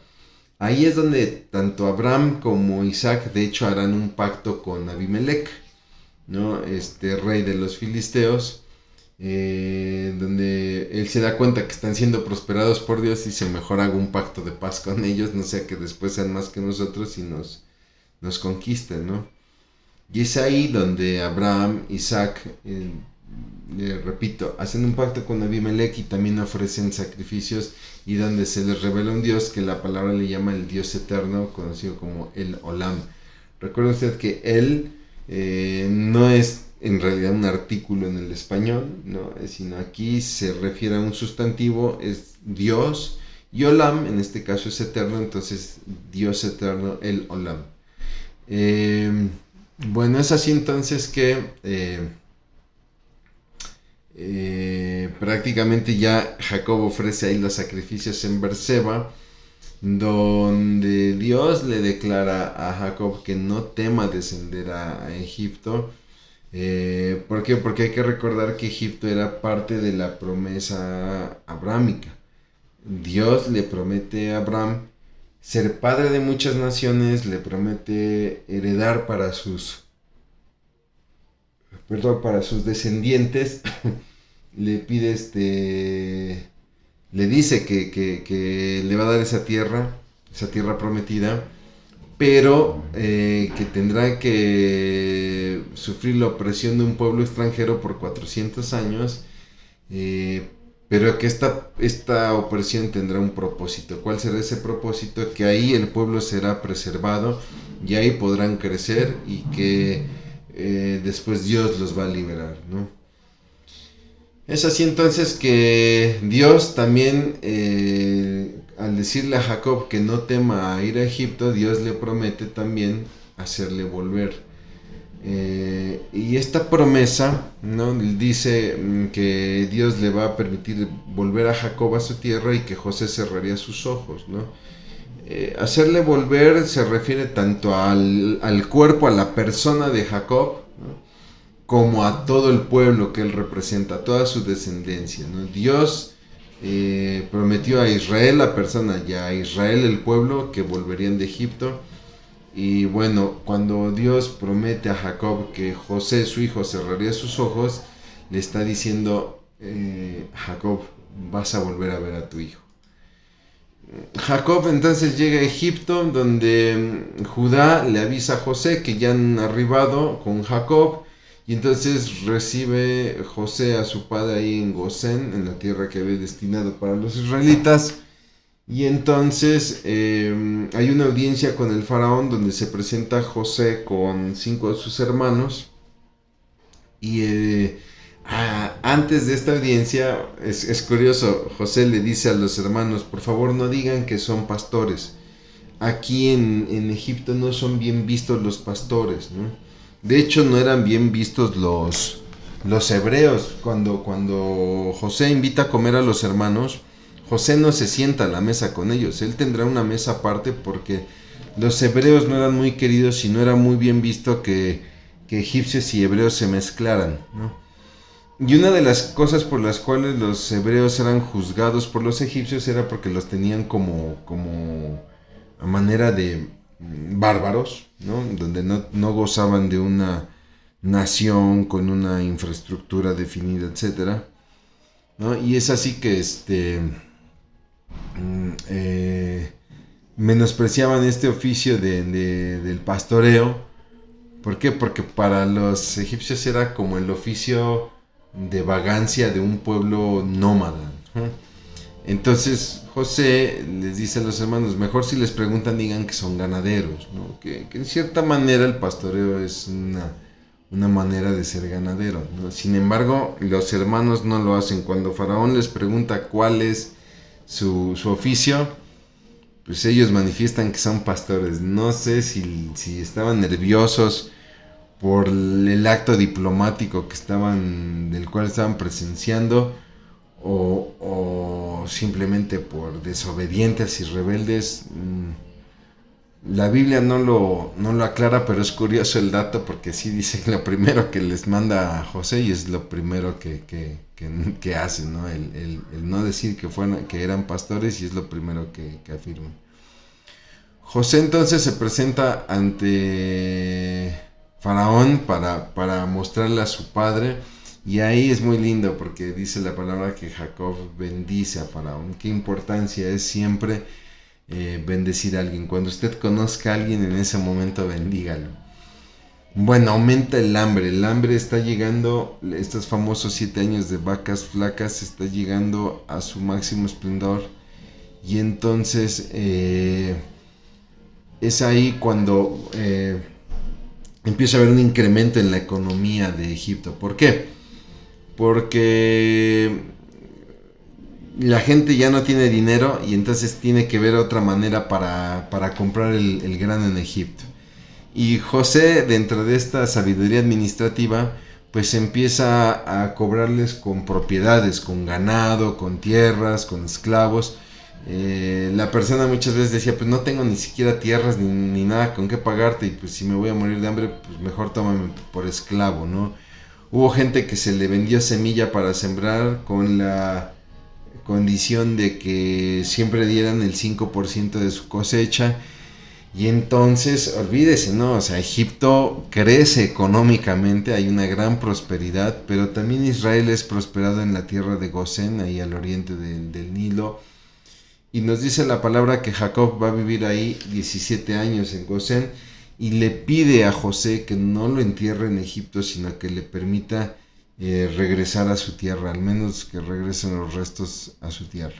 Ahí es donde tanto Abraham como Isaac, de hecho, harán un pacto con Abimelech, ¿no? Rey de los filisteos, donde él se da cuenta que están siendo prosperados por Dios y dice, mejor hago un pacto de paz con ellos, no sea que después sean más que nosotros y nos conquisten, ¿no? Y es ahí donde Abraham, Isaac, repito, hacen un pacto con Abimelech y también ofrecen sacrificios, y donde se les revela un Dios que la palabra le llama el Dios eterno, conocido como el Olam. Recuerde usted que él no es en realidad un artículo en el español, ¿no? Sino aquí se refiere a un sustantivo, es Dios, y Olam en este caso es eterno, entonces Dios eterno, el Olam. Bueno, es así entonces que prácticamente ya Jacob ofrece ahí los sacrificios en Berseba, donde Dios le declara a Jacob que no tema descender a Egipto. ¿Por qué? Porque hay que recordar que Egipto era parte de la promesa abrámica. Dios le promete a Abraham ser padre de muchas naciones, le promete heredar para sus descendientes, le pide le dice que le va a dar esa tierra prometida, pero que tendrá que sufrir la opresión de un pueblo extranjero por 400 años, pero que esta opresión tendrá un propósito. ¿Cuál será ese propósito? Que ahí el pueblo será preservado y ahí podrán crecer, y que después Dios los va a liberar, ¿no? Es así entonces que Dios también, al decirle a Jacob que no tema a ir a Egipto, Dios le promete también hacerle volver. Y esta promesa, ¿no? Dice que Dios le va a permitir volver a Jacob a su tierra y que José cerraría sus ojos, ¿no? Hacerle volver se refiere tanto al cuerpo, a la persona de Jacob, ¿no? Como a todo el pueblo que él representa, a toda su descendencia, ¿no? Dios prometió a Israel la persona y a Israel el pueblo que volverían de Egipto. Y bueno, cuando Dios promete a Jacob que José, su hijo, cerraría sus ojos, le está diciendo, Jacob, vas a volver a ver a tu hijo. Jacob entonces llega a Egipto, donde Judá le avisa a José que ya han arribado con Jacob. Y entonces recibe José a su padre ahí en Gosén, en la tierra que había destinado para los israelitas. Y entonces hay una audiencia con el faraón donde se presenta José con 5 de sus hermanos. Y antes de esta audiencia, es curioso, José le dice a los hermanos, por favor no digan que son pastores. Aquí en Egipto no son bien vistos los pastores, ¿no? De hecho, no eran bien vistos los hebreos. Cuando José invita a comer a los hermanos, José no se sienta a la mesa con ellos. Él tendrá una mesa aparte porque los hebreos no eran muy queridos y no era muy bien visto que egipcios y hebreos se mezclaran, ¿no? Y una de las cosas por las cuales los hebreos eran juzgados por los egipcios era porque los tenían como a manera de bárbaros, ¿no? Donde no gozaban de una nación con una infraestructura definida, etcétera, ¿no? Y es así que menospreciaban este oficio del pastoreo. ¿Por qué? Porque para los egipcios era como el oficio de vagancia de un pueblo nómada, ¿no? Entonces José les dice a los hermanos, mejor si les preguntan digan que son ganaderos, ¿no? Que en cierta manera el pastoreo es una manera de ser ganadero, ¿no? Sin embargo, los hermanos no lo hacen. Cuando Faraón les pregunta cuál es su oficio, pues ellos manifiestan que son pastores. No sé si estaban nerviosos por el acto diplomático del cual estaban presenciando, o simplemente por desobedientes y rebeldes. La Biblia no lo aclara, pero es curioso el dato porque sí dice que lo primero que les manda a José y es lo primero que hacen, ¿no? El no decir que eran pastores, y es lo primero que afirman. José entonces se presenta ante Faraón para mostrarle a su padre, y ahí es muy lindo porque dice la palabra que Jacob bendice a Faraón. Qué importancia es siempre bendecir a alguien. Cuando usted conozca a alguien, en ese momento bendígalo. Bueno, aumenta el hambre está llegando, estos famosos 7 años de vacas flacas está llegando a su máximo esplendor, y entonces es ahí cuando empieza a haber un incremento en la economía de Egipto. ¿Por qué? Porque la gente ya no tiene dinero, y entonces tiene que ver otra manera para comprar el grano en Egipto. Y José, dentro de esta sabiduría administrativa, pues empieza a cobrarles con propiedades, con ganado, con tierras, con esclavos. La persona muchas veces decía, pues no tengo ni siquiera tierras ni nada con qué pagarte, y pues si me voy a morir de hambre, pues mejor tómame por esclavo, ¿no? Hubo gente que se le vendió semilla para sembrar con la condición de que siempre dieran el 5% de su cosecha, y entonces olvídese, ¿no? O sea, Egipto crece económicamente, hay una gran prosperidad, pero también Israel es prosperado en la tierra de Gosén, ahí al oriente del Nilo. Y nos dice la palabra que Jacob va a vivir ahí 17 años en Gosén, y le pide a José que no lo entierre en Egipto, sino que le permita regresar a su tierra, al menos que regresen los restos a su tierra.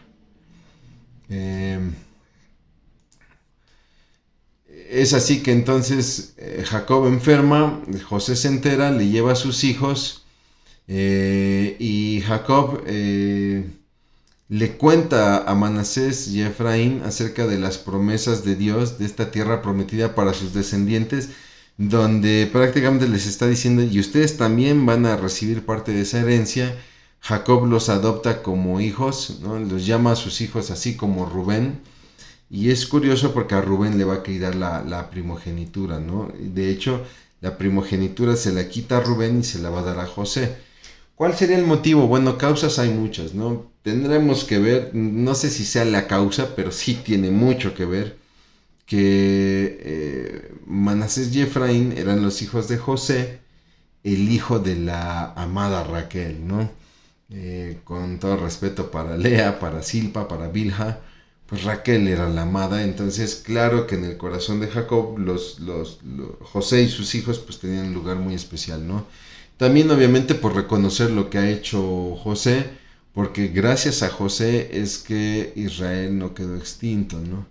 Es así que entonces Jacob enferma, José se entera, le lleva a sus hijos, y Jacob le cuenta a Manasés y a Efraín acerca de las promesas de Dios, de esta tierra prometida para sus descendientes, donde prácticamente les está diciendo, y ustedes también van a recibir parte de esa herencia. Jacob los adopta como hijos, ¿no? Los llama a sus hijos así como Rubén, y es curioso porque a Rubén le va a quedar la primogenitura, ¿no? De hecho, la primogenitura se la quita a Rubén y se la va a dar a José. ¿Cuál sería el motivo? Bueno, causas hay muchas, ¿no? Tendremos que ver, no sé si sea la causa, pero sí tiene mucho que ver, que Manasés y Efraín eran los hijos de José, el hijo de la amada Raquel, ¿no? Con todo respeto para Lea, para Silpa, para Bilha, pues Raquel era la amada. Entonces claro que en el corazón de Jacob José y sus hijos pues tenían un lugar muy especial, ¿no? También obviamente por reconocer lo que ha hecho José, porque gracias a José es que Israel no quedó extinto, ¿no?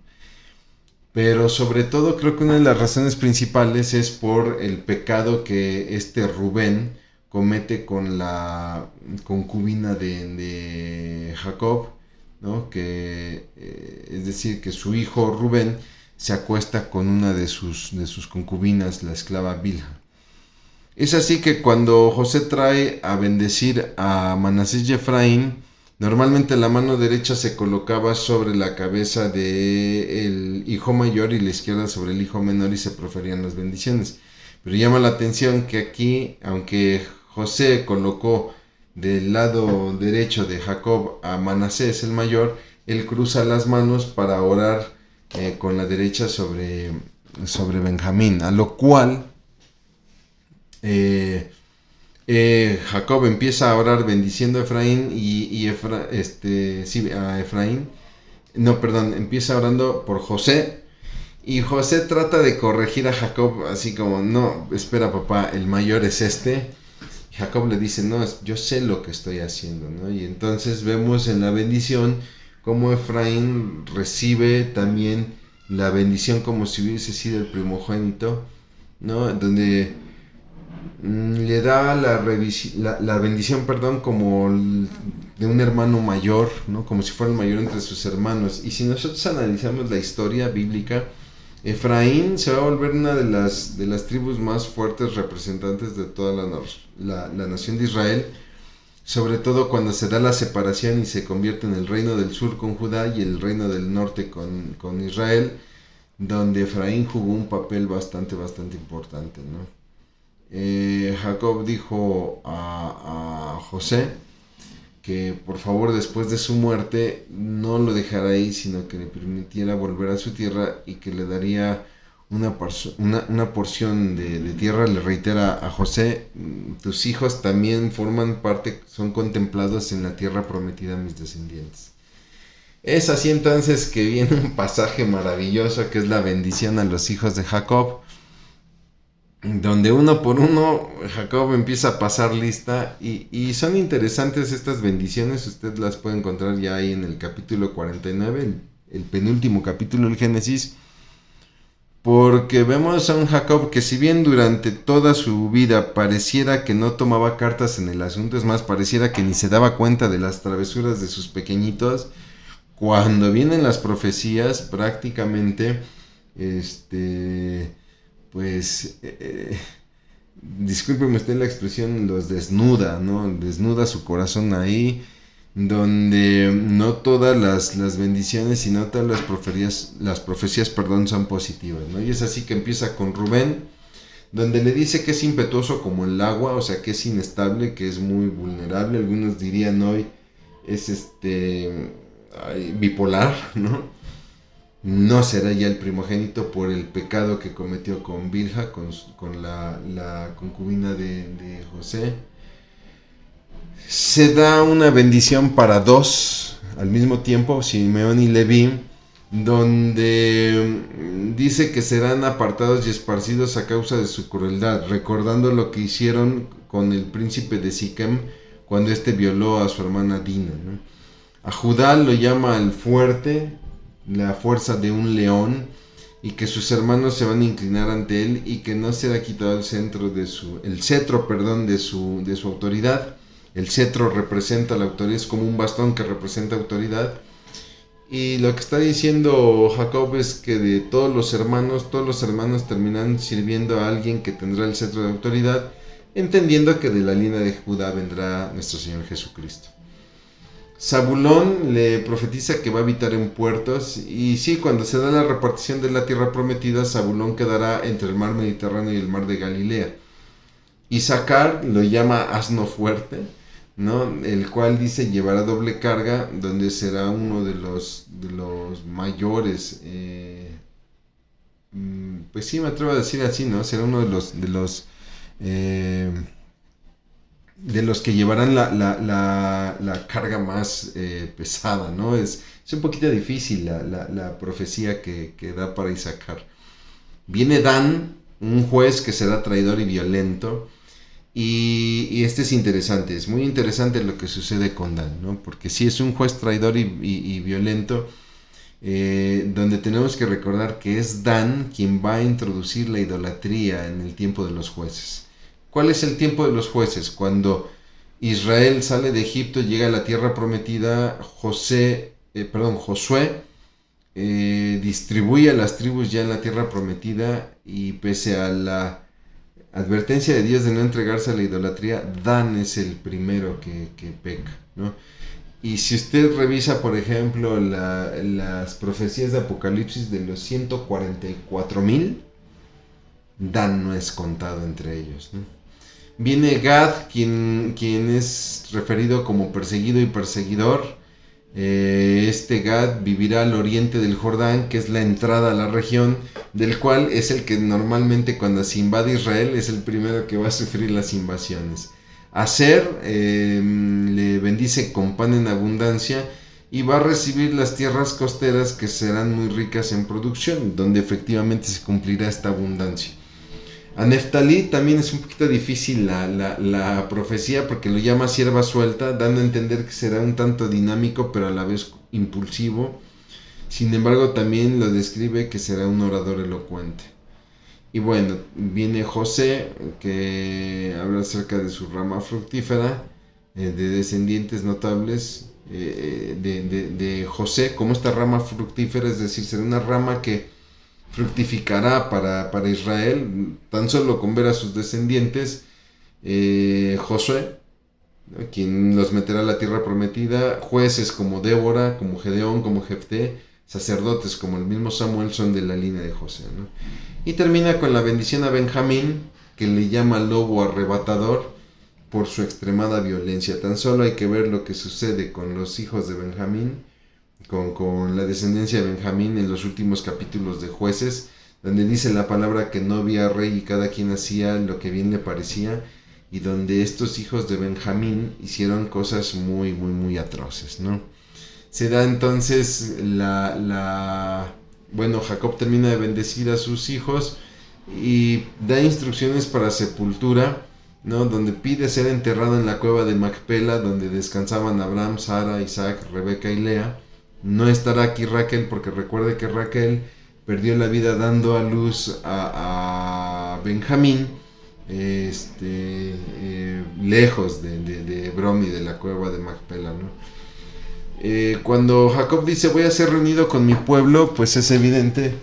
Pero sobre todo creo que una de las razones principales es por el pecado que este Rubén comete con la concubina de Jacob, ¿no? Que es decir, que su hijo Rubén se acuesta con una de sus concubinas, la esclava Bilha. Es así que cuando José trae a bendecir a Manasés y Efraín, normalmente la mano derecha se colocaba sobre la cabeza del hijo mayor y la izquierda sobre el hijo menor, y se proferían las bendiciones. Pero llama la atención que aquí, aunque José colocó del lado derecho de Jacob a Manasés el mayor, él cruza las manos para orar con la derecha sobre Benjamín, a lo cual Jacob empieza a orar bendiciendo a Efraín a Efraín. No, perdón, empieza orando por José, y José trata de corregir a Jacob así como, no, espera papá, el mayor es este. Y Jacob le dice, no, yo sé lo que estoy haciendo, ¿no? Y entonces vemos en la bendición cómo Efraín recibe también la bendición como si hubiese sido el primogénito, ¿no? Donde le da la bendición, perdón, como de un hermano mayor, ¿no? Como si fuera el mayor entre sus hermanos. Y si nosotros analizamos la historia bíblica, Efraín se va a volver una de las tribus más fuertes representantes de toda la nación de Israel, sobre todo cuando se da la separación y se convierte en el reino del sur con Judá y el reino del norte con Israel, donde Efraín jugó un papel bastante importante, ¿no? Jacob dijo a José que por favor después de su muerte no lo dejara ahí, sino que le permitiera volver a su tierra y que le daría una porción de tierra. Le reitera a José: tus hijos también forman parte, son contemplados en la tierra prometida a mis descendientes. Es así entonces que viene un pasaje maravilloso que es la bendición a los hijos de Jacob, donde uno por uno Jacob empieza a pasar lista y son interesantes estas bendiciones. Usted las puede encontrar ya ahí en el capítulo 49, el penúltimo capítulo del Génesis, porque vemos a un Jacob que, si bien durante toda su vida pareciera que no tomaba cartas en el asunto, es más, pareciera que ni se daba cuenta de las travesuras de sus pequeñitos, cuando vienen las profecías prácticamente discúlpeme usted la expresión, los desnuda, ¿no? Desnuda su corazón ahí, donde no todas las bendiciones y no todas las profecías, son positivas, ¿no? Y es así que empieza con Rubén, donde le dice que es impetuoso como el agua, o sea, que es inestable, que es muy vulnerable. Algunos dirían hoy es bipolar, ¿no? No será ya el primogénito por el pecado que cometió con Bilha, con la concubina de José. Se da una bendición para dos al mismo tiempo, Simeón y Leví, donde dice que serán apartados y esparcidos a causa de su crueldad, recordando lo que hicieron con el príncipe de Siquem cuando éste violó a su hermana Dina, ¿no? A Judá lo llama el fuerte, la fuerza de un león, y que sus hermanos se van a inclinar ante él y que no será quitado el cetro de su autoridad. El cetro representa la autoridad, es como un bastón que representa autoridad. Y lo que está diciendo Jacob es que de todos los hermanos terminan sirviendo a alguien que tendrá el cetro de autoridad, entendiendo que de la línea de Judá vendrá nuestro Señor Jesucristo. Zabulón le profetiza que va a habitar en puertos, y sí, cuando se da la repartición de la tierra prometida, Zabulón quedará entre el mar Mediterráneo y el mar de Galilea. Isaacar lo llama asno fuerte, ¿no? El cual dice llevará doble carga, donde será uno de los mayores, pues sí, me atrevo a decir así, ¿no? Será uno de los que llevarán la carga más pesada, ¿no? Es un poquito difícil la profecía que da para Isaacar. Viene Dan, un juez que será traidor y violento, y este es interesante, es muy interesante lo que sucede con Dan, ¿no? Porque sí es un juez traidor y violento, donde tenemos que recordar que es Dan quien va a introducir la idolatría en el tiempo de los jueces. ¿Cuál es el tiempo de los jueces? Cuando Israel sale de Egipto, llega a la tierra prometida, Josué distribuye a las tribus ya en la tierra prometida, y pese a la advertencia de Dios de no entregarse a la idolatría, Dan es el primero que peca, ¿no? Y si usted revisa, por ejemplo, las profecías de Apocalipsis de los 144,000, Dan no es contado entre ellos, ¿no? Viene Gad, quien es referido como perseguido y perseguidor. Este Gad vivirá al oriente del Jordán, que es la entrada a la región, del cual es el que normalmente cuando se invade Israel es el primero que va a sufrir las invasiones. Aser le bendice con pan en abundancia y va a recibir las tierras costeras, que serán muy ricas en producción, donde efectivamente se cumplirá esta abundancia. A Neftalí también es un poquito difícil la profecía, porque lo llama sierva suelta, dando a entender que será un tanto dinámico pero a la vez impulsivo. Sin embargo, también lo describe que será un orador elocuente. Y bueno, viene José, que habla acerca de su rama fructífera, de descendientes notables de José como esta rama fructífera, es decir, será una rama que fructificará para Israel, tan solo con ver a sus descendientes, Josué, ¿no?, quien los meterá a la tierra prometida, jueces como Débora, como Gedeón, como Jefté, sacerdotes como el mismo Samuel son de la línea de José, ¿no? Y termina con la bendición a Benjamín, que le llama lobo arrebatador por su extremada violencia. Tan solo hay que ver lo que sucede con los hijos de Benjamín, con la descendencia de Benjamín en los últimos capítulos de Jueces, donde dice la palabra que no había rey y cada quien hacía lo que bien le parecía, y donde estos hijos de Benjamín hicieron cosas muy, muy, muy atroces, ¿no? Se da entonces bueno, Jacob termina de bendecir a sus hijos y da instrucciones para sepultura, ¿no?, donde pide ser enterrado en la cueva de Macpela, donde descansaban Abraham, Sara, Isaac, Rebeca y Lea. No estará aquí Raquel, porque recuerde que Raquel perdió la vida dando a luz a Benjamín, lejos de Hebrón y de la cueva de Macpela, ¿no? Cuando Jacob dice voy a ser reunido con mi pueblo, pues es evidente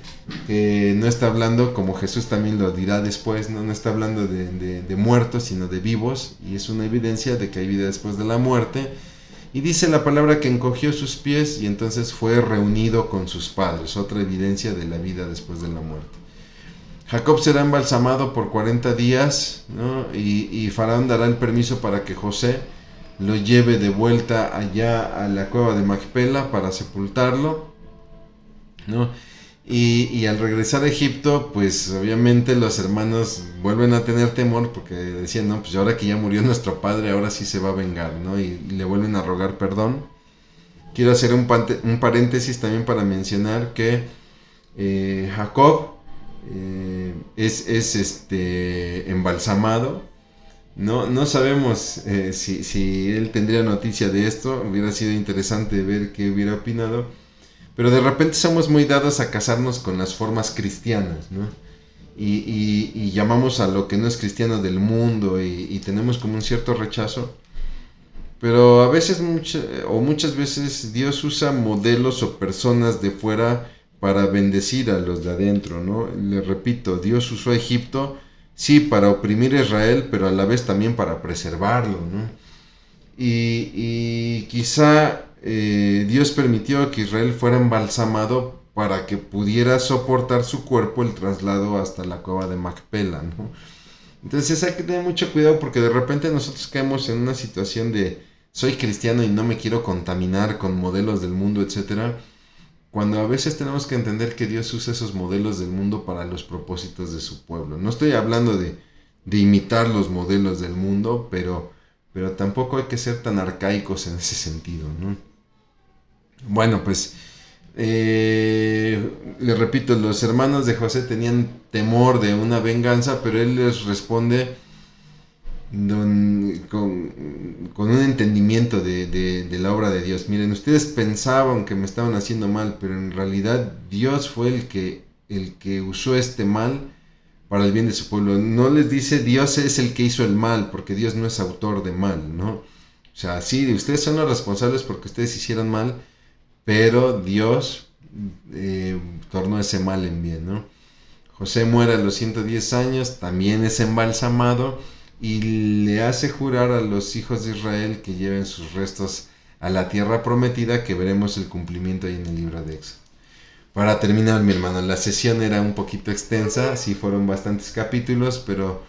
que no está hablando, como Jesús también lo dirá después, no está hablando de muertos, sino de vivos, y es una evidencia de que hay vida después de la muerte. Y dice la palabra que encogió sus pies y entonces fue reunido con sus padres, otra evidencia de la vida después de la muerte. Jacob será embalsamado por 40 días, ¿no? Y Faraón dará el permiso para que José lo lleve de vuelta allá a la cueva de Macpela para sepultarlo, ¿no? Y al regresar a Egipto, pues obviamente los hermanos vuelven a tener temor, porque decían, no, pues ahora que ya murió nuestro padre, ahora sí se va a vengar, ¿no? Y le vuelven a rogar perdón. Quiero hacer un paréntesis también para mencionar que Jacob es embalsamado. No sabemos si él tendría noticia de esto. Hubiera sido interesante ver qué hubiera opinado. Pero de repente somos muy dados a casarnos con las formas cristianas, ¿no? Y llamamos a lo que no es cristiano del mundo y tenemos como un cierto rechazo. Pero a veces, muchas veces, Dios usa modelos o personas de fuera para bendecir a los de adentro, ¿no? Le repito, Dios usó a Egipto, sí, para oprimir a Israel, pero a la vez también para preservarlo, ¿no? Y quizá Dios permitió que Israel fuera embalsamado para que pudiera soportar su cuerpo el traslado hasta la cueva de Macpela, ¿no? Entonces hay que tener mucho cuidado, porque de repente nosotros caemos en una situación de soy cristiano y no me quiero contaminar con modelos del mundo, etcétera, cuando a veces tenemos que entender que Dios usa esos modelos del mundo para los propósitos de su pueblo. No estoy hablando de imitar los modelos del mundo, pero tampoco hay que ser tan arcaicos en ese sentido, ¿no? Bueno, pues le repito, los hermanos de José tenían temor de una venganza, pero él les responde con un entendimiento de la obra de Dios. Miren, ustedes pensaban que me estaban haciendo mal, pero en realidad Dios fue el que usó este mal para el bien de su pueblo. No les dice Dios es el que hizo el mal, porque Dios no es autor de mal, ¿no? O sea, sí, ustedes son los responsables porque ustedes hicieron mal, pero Dios tornó ese mal en bien, ¿no? José muere a los 110 años, también es embalsamado, y le hace jurar a los hijos de Israel que lleven sus restos a la tierra prometida, que veremos el cumplimiento ahí en el libro de Éxodo. Para terminar, mi hermano, la sesión era un poquito extensa, sí fueron bastantes capítulos, pero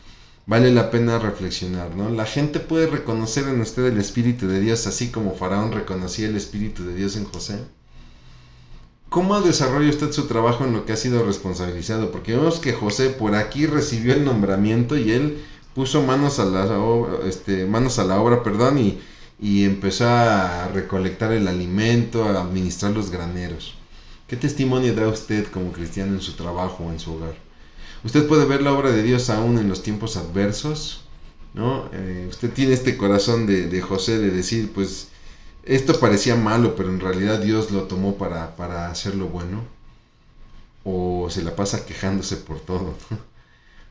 vale la pena reflexionar, ¿no? La gente puede reconocer en usted el Espíritu de Dios, así como Faraón reconocía el Espíritu de Dios en José. ¿Cómo desarrolla usted su trabajo en lo que ha sido responsabilizado? Porque vemos que José por aquí recibió el nombramiento y él puso manos a la obra, y empezó a recolectar el alimento, a administrar los graneros. ¿Qué testimonio da usted como cristiano en su trabajo o en su hogar? Usted puede ver la obra de Dios aún en los tiempos adversos, ¿no? Usted tiene este corazón de José, de decir, pues, esto parecía malo, pero en realidad Dios lo tomó para hacerlo bueno. O se la pasa quejándose por todo.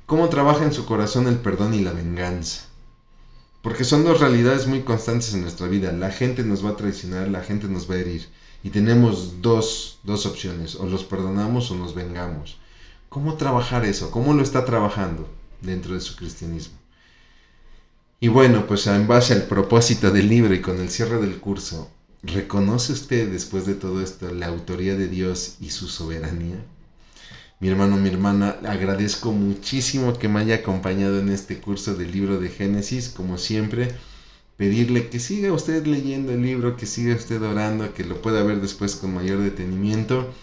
¿Cómo trabaja en su corazón el perdón y la venganza? Porque son dos realidades muy constantes en nuestra vida. La gente nos va a traicionar, la gente nos va a herir. Y tenemos dos opciones, o los perdonamos o nos vengamos. ¿Cómo trabajar eso? ¿Cómo lo está trabajando dentro de su cristianismo? Y bueno, pues en base al propósito del libro y con el cierre del curso, ¿reconoce usted después de todo esto la autoría de Dios y su soberanía? Mi hermano, mi hermana, agradezco muchísimo que me haya acompañado en este curso del libro de Génesis. Como siempre, pedirle que siga usted leyendo el libro, que siga usted orando, que lo pueda ver después con mayor detenimiento,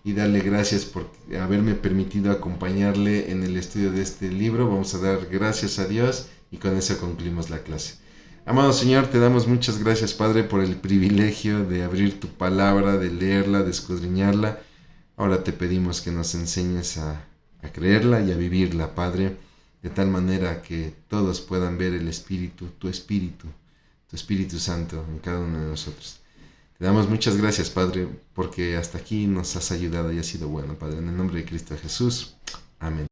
y darle gracias por haberme permitido acompañarle en el estudio de este libro. Vamos a dar gracias a Dios y con eso concluimos la clase. Amado Señor, te damos muchas gracias, Padre, por el privilegio de abrir tu palabra, de leerla, de escudriñarla. Ahora te pedimos que nos enseñes a creerla y a vivirla, Padre, de tal manera que todos puedan ver el Espíritu, tu Espíritu Santo en cada uno de nosotros. Te damos muchas gracias, Padre, porque hasta aquí nos has ayudado y has sido bueno, Padre. En el nombre de Cristo Jesús. Amén.